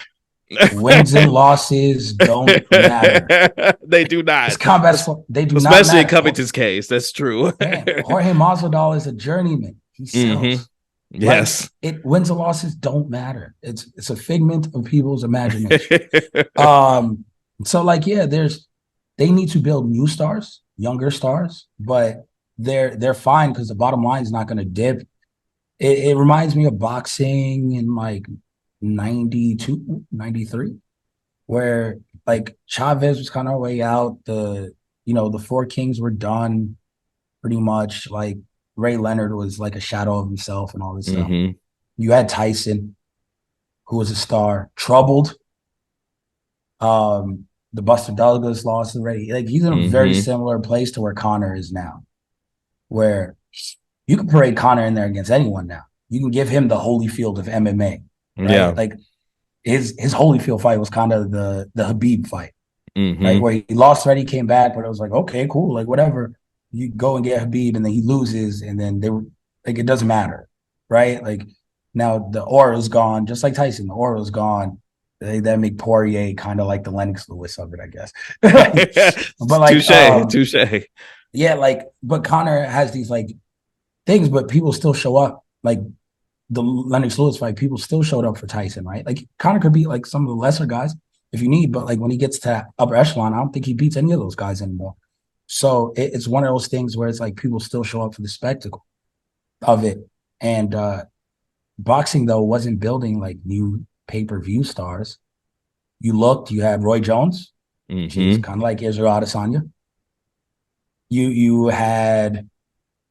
Wins and losses don't matter. They do It's not. combat sport. They do not Especially in matter. Covington's case. That's true. Man, Jorge Masvidal is a journeyman. He sells. Like Yes. it wins and losses don't matter. It's a figment of people's imagination. So like yeah, they need to build new stars, younger stars, but they're fine because the bottom line is not going to dip. It reminds me of boxing in like 92, 93, where like Chavez was kind of way out. The Four Kings were done pretty much. Like Ray Leonard was like a shadow of himself and all this stuff. You had Tyson, who was a star, troubled. The Buster Douglas loss already. Like he's in a very similar place to where Conor is now, where you can parade Conor in there against anyone now. You can give him the Holyfield of MMA, right? Yeah. Like his Holyfield fight was kind of the Habib fight, right? Where he lost already, came back, but it was like, okay, cool, like whatever. You go and get Habib, and then he loses, and then they were like, it doesn't matter, right? Like now the aura is gone, just like Tyson. The aura is gone. They make Poirier kind of like the Lennox Lewis of it, I guess. But like, touche. Yeah, like, but Conor has these like things, but people still show up. Like the Lennox Lewis fight, people still showed up for Tyson, right? Like Conor could beat like some of the lesser guys if you need, but like when he gets to that upper echelon, I don't think he beats any of those guys anymore. So it's one of those things where it's like people still show up for the spectacle of it. And boxing though wasn't building like new pay-per-view stars. You had Roy Jones, which is kind of like Israel Adesanya. You had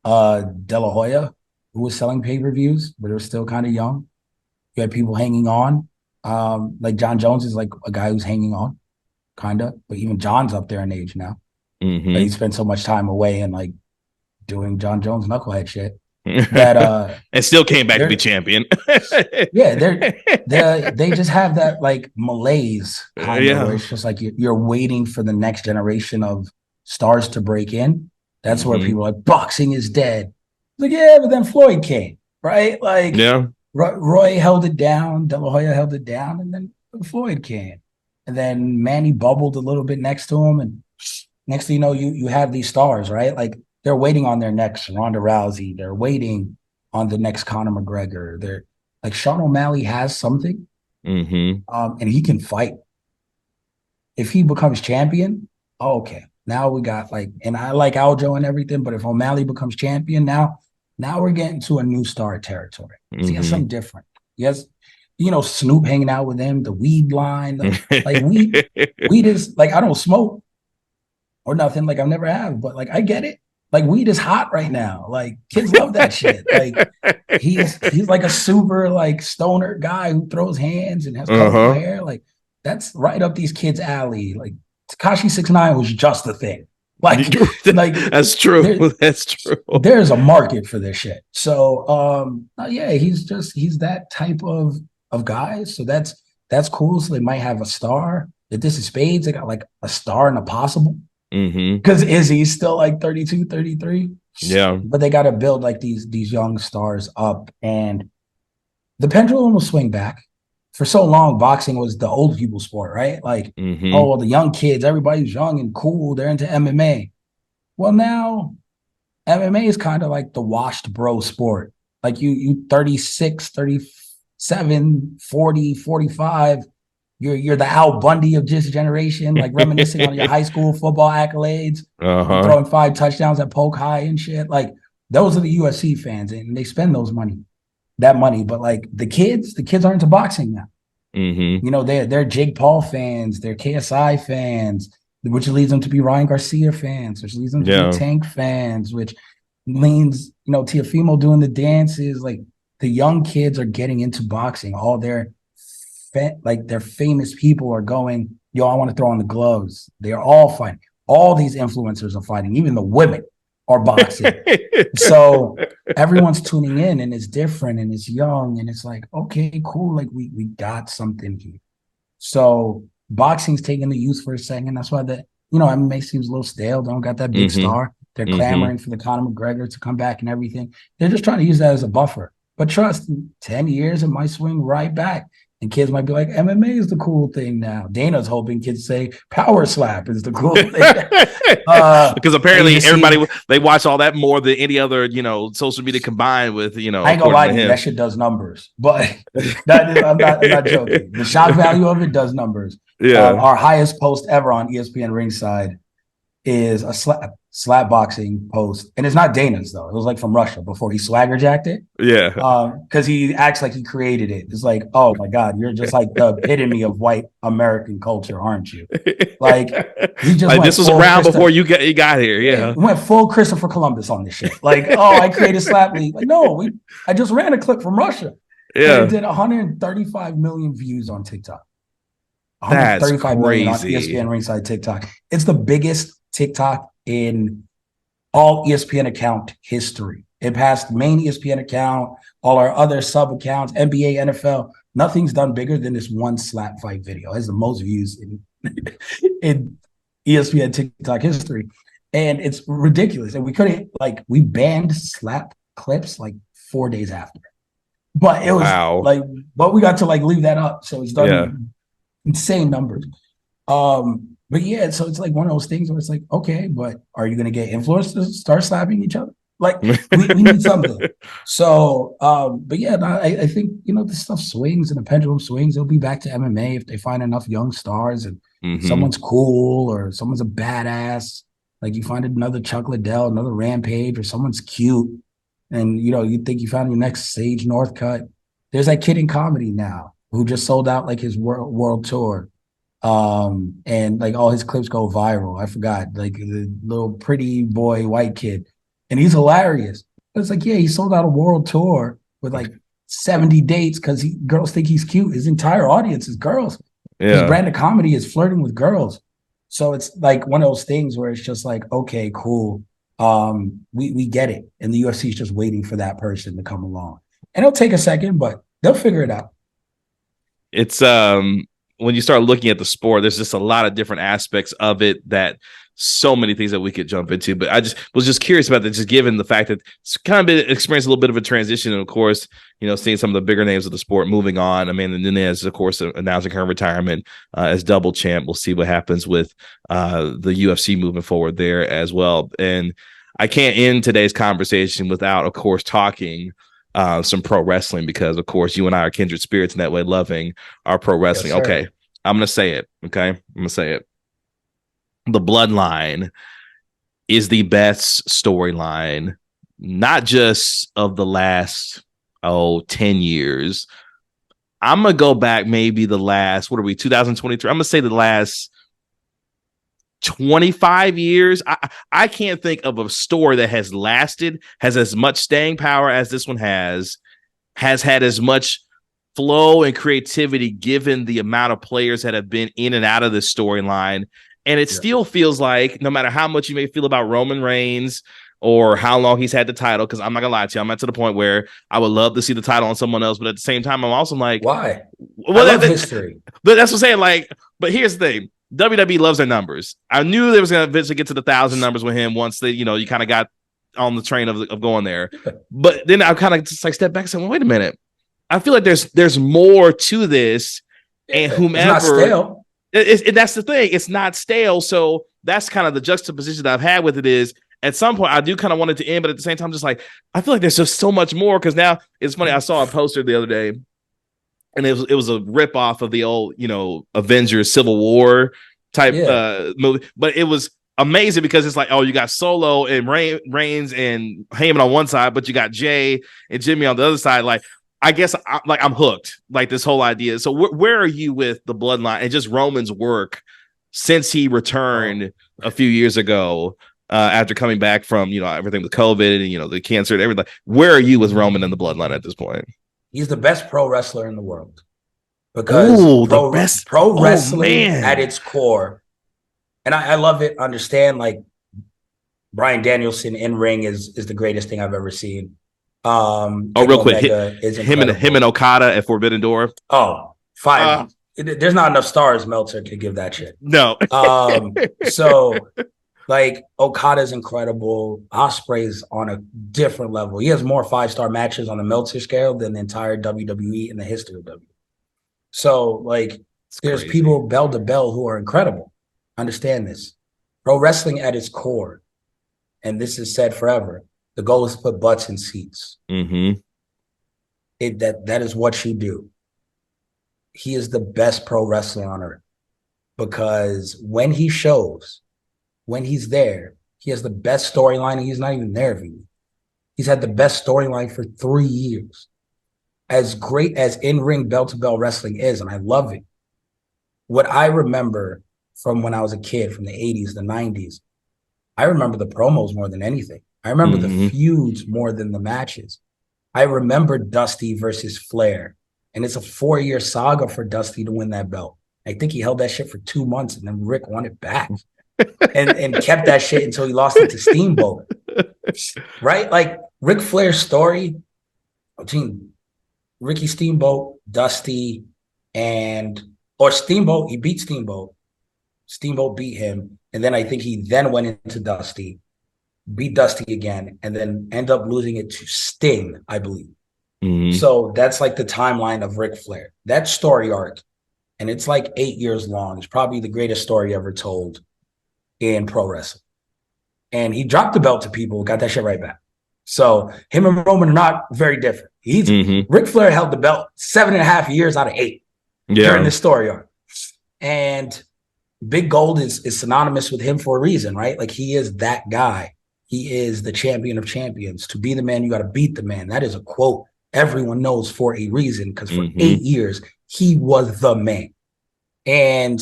De La Hoya, who was selling pay-per-views, but it was still kind of young. You had people hanging on. Like John Jones is like a guy who's hanging on, kind of. But even John's up there in age now. But he spent so much time away and like doing John Jones knucklehead shit that and still came back to be champion. Yeah, they just have that like malaise kind of where it's just like you're waiting for the next generation of stars to break in. That's where people are like, boxing is dead. Like, yeah, but then Floyd came, right? Like, Roy held it down, De La Hoya held it down, and then Floyd came. And then Manny bubbled a little bit next to him. And next thing you know, you have these stars, right? Like, they're waiting on their next Ronda Rousey. They're waiting on the next Conor McGregor. They're like, Sean O'Malley has something, and he can fight. If he becomes champion, okay. Now we got like, and I like Aljo and everything, but if O'Malley becomes champion, now we're getting to a new star territory. So he has something different. Yes, Snoop hanging out with him, the weed line, like weed is like, I don't smoke or nothing, like I never have, but like I get it. Like weed is hot right now. Like kids love that shit. Like he's like a super like stoner guy who throws hands and has colorful hair. Like that's right up these kids' alley. Like Tekashi 6ix9ine was just a thing. Like that's true. That's true. There's a market for this shit. So yeah, he's that type of guy. So that's cool. So they might have a star. If this is Spades, they got like a star and a possible. Because Izzy's still like 32, 33. Yeah. But they got to build like these young stars up, and the pendulum will swing back. For so long, boxing was the old people sport, right? Like, oh, well, the young kids, everybody's young and cool. They're into MMA. Well, now MMA is kind of like the washed bro sport. Like you 36, 37, 40, 45. You're the Al Bundy of this generation, like reminiscing on your high school football accolades, throwing 5 touchdowns at Polk High and shit. Like those are the UFC fans, and they spend that money. But like the kids aren't into boxing now. They're Jake Paul fans, they're KSI fans, which leads them to be Ryan Garcia fans, which leads them to be Tank fans, which leans, Teofimo doing the dances. Like the young kids are getting into boxing. All their famous people are going, yo, I want to throw on the gloves. They are all fighting. All these influencers are fighting. Even the women are boxing. So everyone's tuning in, and it's different, and it's young, and it's like, okay, cool. Like we got something here. So boxing's taking the youth for a second. That's why MMA seems a little stale. They don't got that big star. They're clamoring for the Conor McGregor to come back and everything. They're just trying to use that as a buffer. But trust, 10 years, it might swing right back. And kids might be like, MMA is the cool thing now. Dana's hoping kids say power slap is the cool thing. Because apparently they watch all that more than any other, social media combined with, I ain't gonna lie to you, that shit does numbers. But I'm not joking. The shock value of it does numbers. Yeah. Our highest post ever on ESPN Ringside is a slap boxing post, and it's not Dana's though. It was like from Russia before he swagger jacked it. Yeah, because he acts like he created it. It's like, oh my god, you're just like the epitome of white American culture, aren't you? Like he just this was around before you got here. Yeah, we went full Christopher Columbus on this shit. Like, oh, I created slap league. Like, no, I just ran a clip from Russia. Yeah, and it did 135 million views on TikTok. That's 135 crazy. million on ESPN Ringside TikTok. It's the biggest TikTok in all ESPN account history. It passed the main ESPN account, all our other sub accounts, NBA, NFL. Nothing's done bigger than this one slap fight video. It has the most views in ESPN TikTok history. And it's ridiculous. And we banned slap clips like 4 days after. But it was but we got to leave that up. So it's done insane numbers. But yeah, so it's like one of those things where it's like, okay, but are you going to get influencers to start slapping each other? Like we need something. So, but yeah, I think, this stuff swings and the pendulum swings. It'll be back to MMA if they find enough young stars and someone's cool or someone's a badass. Like you find another Chuck Liddell, another Rampage, or someone's cute. And, you think you found your next Sage Northcutt. There's that kid in comedy now who just sold out like his world tour. And like all his clips go viral. I forgot, like the little pretty boy white kid. And he's hilarious. It's like, yeah, he sold out a world tour with like 70 dates because girls think he's cute. His entire audience is girls. Yeah. His brand of comedy is flirting with girls. So it's like one of those things where it's just like, okay, cool. We get it. And the UFC is just waiting for that person to come along. And it'll take a second, but they'll figure it out. It's when you start looking at the sport, there's just a lot of different aspects of it that so many things that we could jump into. But I was just curious about that, just given the fact that it's kind of been experienced a little bit of a transition. And of course, seeing some of the bigger names of the sport moving on. Amanda Nunes, of course, announcing her retirement as double champ. We'll see what happens with the UFC moving forward there as well. And I can't end today's conversation without, of course, talking some pro wrestling, because of course you and I are kindred spirits in that way, loving our pro wrestling. Yes, okay, I'm gonna say it. Okay, I'm gonna say it. The Bloodline is the best storyline, not just of the last 10 years. I'm gonna go back maybe the last, 2023. I'm gonna say the last 25 years. I can't think of a story that has lasted, has as much staying power as this one has had as much flow and creativity given the amount of players that have been in and out of this storyline. And it still feels like, no matter how much you may feel about Roman Reigns or how long he's had the title, because I'm not gonna lie to you, I'm at to the point where I would love to see the title on someone else, but at the same time, I'm also like, why? Well, I love history. But that's what I'm saying. Like, but here's the thing. WWE loves their numbers. I knew they was going to eventually get to the 1,000 numbers with him once they, you kind of got on the train of going there. But then I kind of just like stepped back and said, well, wait a minute. I feel like there's more to this, and whomever. It's not stale. That's the thing. It's not stale. So that's kind of the juxtaposition that I've had with it is, at some point I do kind of want it to end, but at the same time, just like, I feel like there's just so much more. Because now it's funny. I saw a poster the other day, and it was a rip off of the old, Avengers Civil War type movie. But it was amazing because it's like, oh, you got Solo and Reigns and Heyman on one side, but you got Jay and Jimmy on the other side. Like, I guess I'm hooked, like this whole idea. So where are you with the Bloodline and just Roman's work since he returned a few years ago after coming back from, everything with COVID and, the cancer and everything? Where are you with Roman and the Bloodline at this point? He's the best pro wrestler in the world, because pro wrestling at its core. And I love it. Understand, like, Bryan Danielson in ring is the greatest thing I've ever seen. Real quick, him and Okada at Forbidden Door. Oh, fine. There's not enough stars Meltzer could give that shit. No. So like, Okada's incredible. Ospreay's on a different level. He has more 5-star matches on the Meltzer scale than the entire WWE in the history of WWE. So, like, there's crazy. people bell to bell who are incredible. Understand this. Pro wrestling at its core, and this is said forever, the goal is to put butts in seats. Mm-hmm. That is what you do. He is the best pro wrestler on earth because when he shows, when he's there, he has the best storyline, and he's not even there for you. He's had the best storyline for 3 years. As great as in-ring bell-to-bell wrestling is, and I love it, what I remember from when I was a kid, from the 80s, the 90s, I remember the promos more than anything. I remember the feuds more than the matches. I remember Dusty versus Flair, and it's a 4-year saga for Dusty to win that belt. I think he held that shit for 2 months, and then Rick won it back and kept that shit until he lost it to Steamboat. Right? Like, Ric Flair's story between Ricky Steamboat, Dusty, or Steamboat, he beat Steamboat. Steamboat beat him, and then I think he then went into Dusty, beat Dusty again, and then end up losing it to Sting, I believe. Mm-hmm. So that's like the timeline of Ric Flair. That story arc, and it's like 8 years long. It's probably the greatest story ever told in pro wrestling. And he dropped the belt to people, got that shit right back. So him and Roman are not very different. Ric Flair held the belt 7.5 years out of 8 during this story arc. And Big Gold is synonymous with him for a reason, right? Like, he is that guy. He is the champion of champions. To be the man, you got to beat the man. That is a quote everyone knows for a reason, because for 8 years, he was the man. And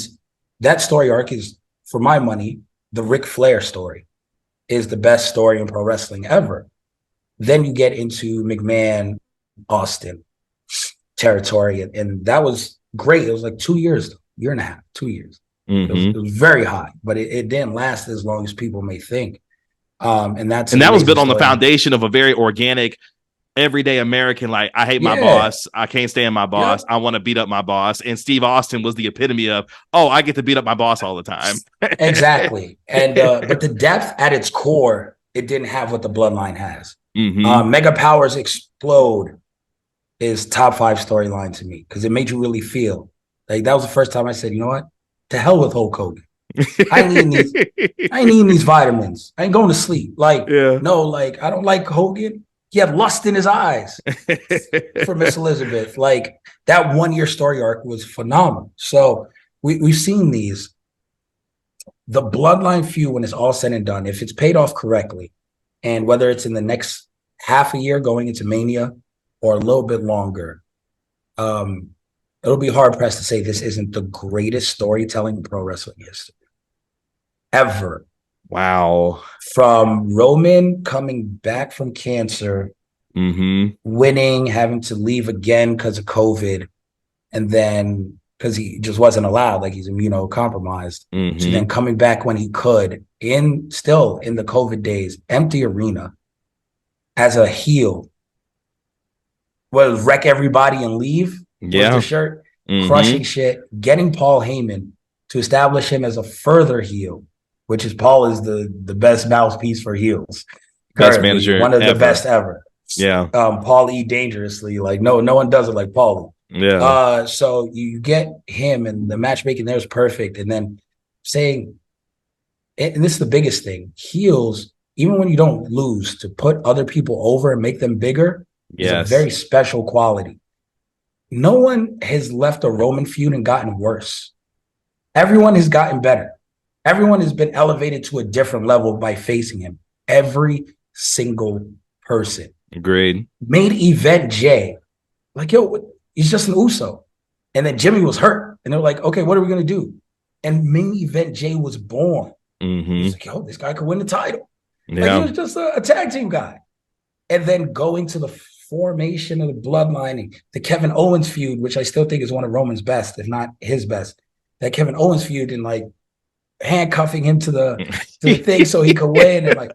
that story arc is, for my money, the Ric Flair story is the best story in pro wrestling ever. Then you get into McMahon, Austin territory, and that was great. It was like 2 years, year and a half, 2 years. It was very high, but it didn't last as long as people may think. And that was built on the foundation of a very organic, everyday American. Like, I hate my boss. I can't stand my boss. I want to beat up my boss. And Steve Austin was the epitome of, I get to beat up my boss all the time. Exactly. And but the depth at its core, it didn't have what the Bloodline has. Mega Powers Explode is top 5 storyline to me, because it made you really feel like that was the first time I said, you know what? To hell with Hulk Hogan. I ain't eating these vitamins. I ain't going to sleep. Like, no, like, I don't like Hogan. He had lust in his eyes for Miss Elizabeth. Like, that 1 year story arc was phenomenal. So we've seen these. The Bloodline feud, when it's all said and done, if it's paid off correctly, and whether it's in the next half a year going into Mania or a little bit longer, it'll be hard pressed to say this isn't the greatest storytelling in pro wrestling history ever. Wow. From Roman coming back from cancer, winning, having to leave again because of COVID, and then because he just wasn't allowed, like, he's immunocompromised, so then coming back when he could, still in the COVID days, empty arena, as a heel, wreck everybody and leave. The shirt, crushing shit, getting Paul Heyman to establish him as a further heel, which is Paul is the best mouthpiece for heels. Best manager, one of the best ever. Yeah. Paul E. dangerously, like, no one does it like Paul E. Yeah. So you get him, and the matchmaking there is perfect. And then saying, and this is the biggest thing, heels, even when you don't lose, to put other people over and make them bigger is a very special quality. No one has left a Roman feud and gotten worse. Everyone has gotten better. Everyone has been elevated to a different level by facing him. Every single person. Agreed. Main event Jay, like, he's just an Uso. And then Jimmy was hurt. And they're like, okay, what are we going to do? And main event Jay was born. He's like, this guy could win the title. Like, he was just a tag team guy. And then going to the formation of the Bloodline, the Kevin Owens feud, which I still think is one of Roman's best, if not his best. That Kevin Owens feud, and like handcuffing him to the thing so he could win, and like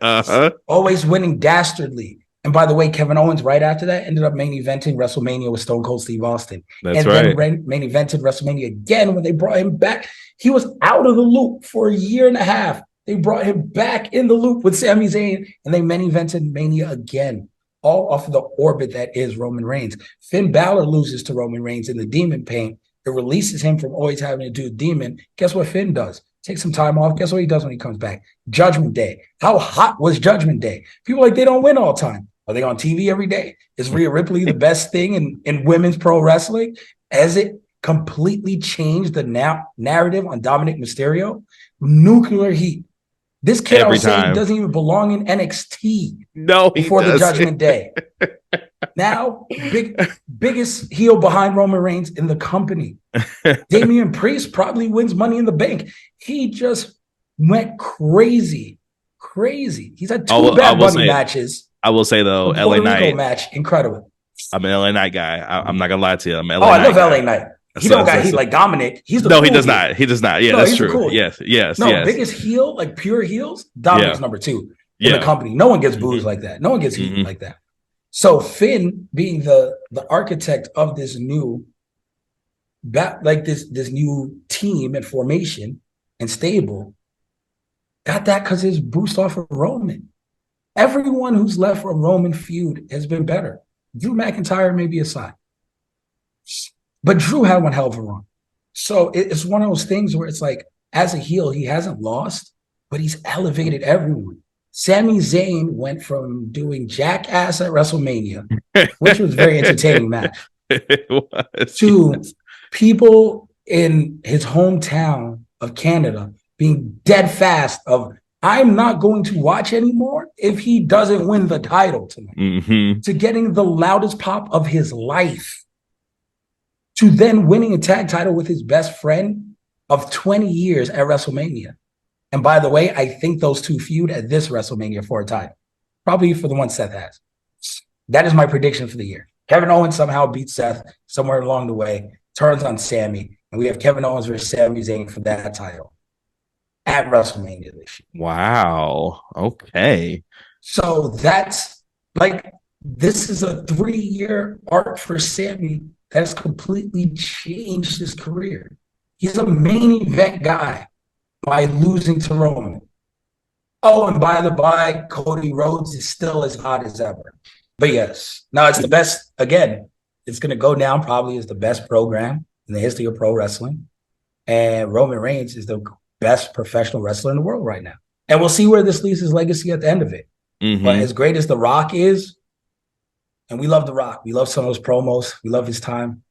always winning dastardly. And by the way, Kevin Owens right after that ended up main eventing WrestleMania with Stone Cold Steve Austin. Then main evented WrestleMania again when they brought him back. He was out of the loop for a year and a half. They brought him back in the loop with Sami Zayn, and they main evented Mania again, all off of the orbit that is Roman Reigns. Finn Balor loses to Roman Reigns in the Demon Paint. It releases him from always having to do demon. Guess what Finn does? Take some time off. Guess what he does when he comes back? Judgment Day. How hot was Judgment Day? People like they don't win all the time. Are they on TV every day? Is Rhea Ripley the best thing in women's pro wrestling? Has it completely changed the narrative on Dominic Mysterio? Nuclear heat. This kid, I was saying, doesn't even belong in NXT. No, before the Judgment Day. Now, biggest heel behind Roman Reigns in the company. Damian Priest probably wins Money in the Bank. He just went crazy. He's had two Bad Bunny matches. I will say though, LA Knight match, incredible. I'm an LA Knight guy. I'm not gonna lie to you. I'm LA I love LA Knight. He don't got heat like Dominic. He's the he does not. He does not. Yeah, that's true. Cool yes. Biggest heel, like pure heels. Dominic's number 2 in the company. No one gets booze like that. No one gets heat like that. So Finn, being the architect of this new, this new team and formation and stable, got that because his boost off of Roman. Everyone who's left from Roman feud has been better. Drew McIntyre may be aside. But Drew had one hell of a run. So it's one of those things where it's like, as a heel, he hasn't lost, but he's elevated everyone. Sami Zayn went from doing Jackass at WrestleMania, which was a very entertaining match, to people in his hometown of Canada being dead fast of, I'm not going to watch anymore if he doesn't win the title tonight, to getting the loudest pop of his life, to then winning a tag title with his best friend of 20 years at WrestleMania. And by the way, I think those two feud at this WrestleMania for a title, probably for the one Seth has. That is my prediction for the year. Kevin Owens somehow beats Seth somewhere along the way, turns on Sami, and we have Kevin Owens versus Sami Zayn for that title at WrestleMania this year. Wow. Okay. So that's like, this is a 3-year arc for Sami that's completely changed his career. He's a main event guy by losing to Roman. Oh, and by the by, Cody Rhodes is still as hot as ever. But yes, now it's the best. Again, it's going to go down probably as the best program in the history of pro wrestling. And Roman Reigns is the best professional wrestler in the world right now. And we'll see where this leaves his legacy at the end of it. But as great as The Rock is, and we love The Rock, we love some of those promos, we love his time,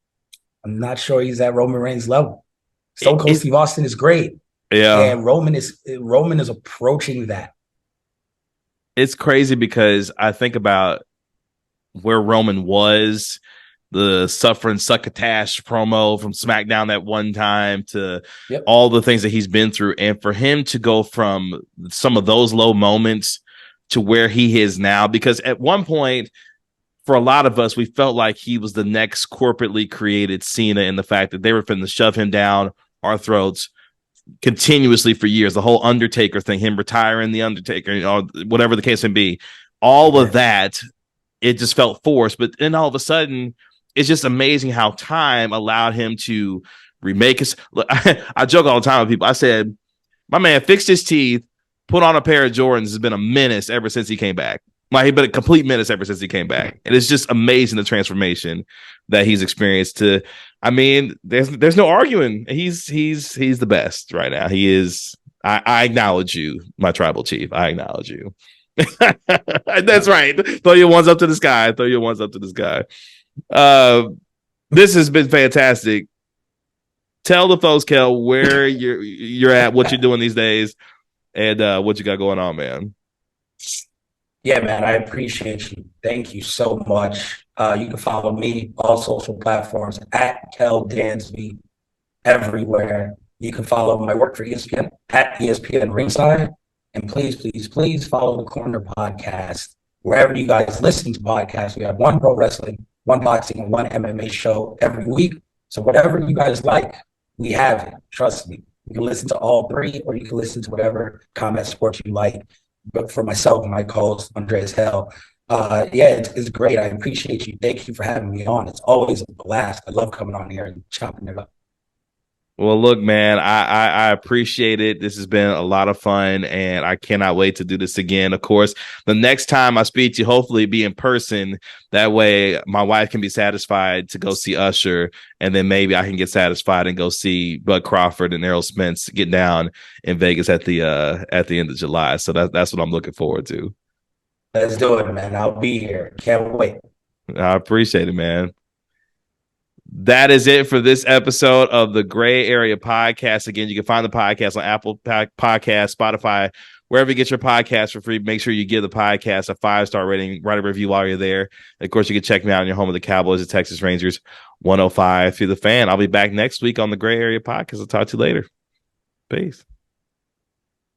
I'm not sure he's at Roman Reigns' level. Stone Cold Steve Austin is great. Yeah. And Roman is approaching that. It's crazy because I think about where Roman was, the suffering succotash promo from SmackDown that one time to all the things that he's been through. And for him to go from some of those low moments to where he is now, because at one point, for a lot of us, we felt like he was the next corporately created Cena, in the fact that they were finna shove him down our throats continuously for years. The whole Undertaker thing, him retiring the Undertaker, you know, whatever the case may be, all of that, it just felt forced. But then all of a sudden, it's just amazing how time allowed him to remake his. Look, I joke all the time with people. I said, my man fixed his teeth, put on a pair of Jordans, has been a menace ever since he came back. Like, he's been a complete menace ever since he came back. And it's just amazing the transformation that he's experienced. To, I mean, there's no arguing. He's the best right now. He is. I acknowledge you, my tribal chief. I acknowledge you. That's right. Throw your ones up to the sky. Throw your ones up to the sky. This has been fantastic. Tell the folks, Kel, where you're at, what you're doing these days, and what you got going on, man. Yeah, man, I appreciate you. Thank you so much. You can follow me all social platforms at Kel Dansby everywhere. You can follow my work for ESPN at ESPN Ringside. And please follow the Corner Podcast. Wherever you guys listen to podcasts, we have one pro wrestling, one boxing, and one MMA show every week. So whatever you guys like, we have it. Trust me. You can listen to all three, or you can listen to whatever combat sports you like. But for myself and my co-host, Andreas Hell, it's great. I appreciate you. Thank you for having me on. It's always a blast. I love coming on here and chopping it up. Well, look, man, I appreciate it. This has been a lot of fun, and I cannot wait to do this again. Of course, the next time I speak to you, hopefully be in person. That way my wife can be satisfied to go see Usher, and then maybe I can get satisfied and go see Bud Crawford and Errol Spence get down in Vegas at the end of July. So that's what I'm looking forward to. Let's do it, man. I'll be here. Can't wait. I appreciate it, man. That is it for this episode of the Gray Area Podcast. Again, you can find the podcast on Apple Podcast, Spotify, wherever you get your podcast for free. Make sure you give the podcast a 5-star rating, write a review while you're there. And of course, you can check me out in your home of the Cowboys, the Texas Rangers, 105 through the Fan. I'll be back next week on the Gray Area Podcast. I'll talk to you later. Peace.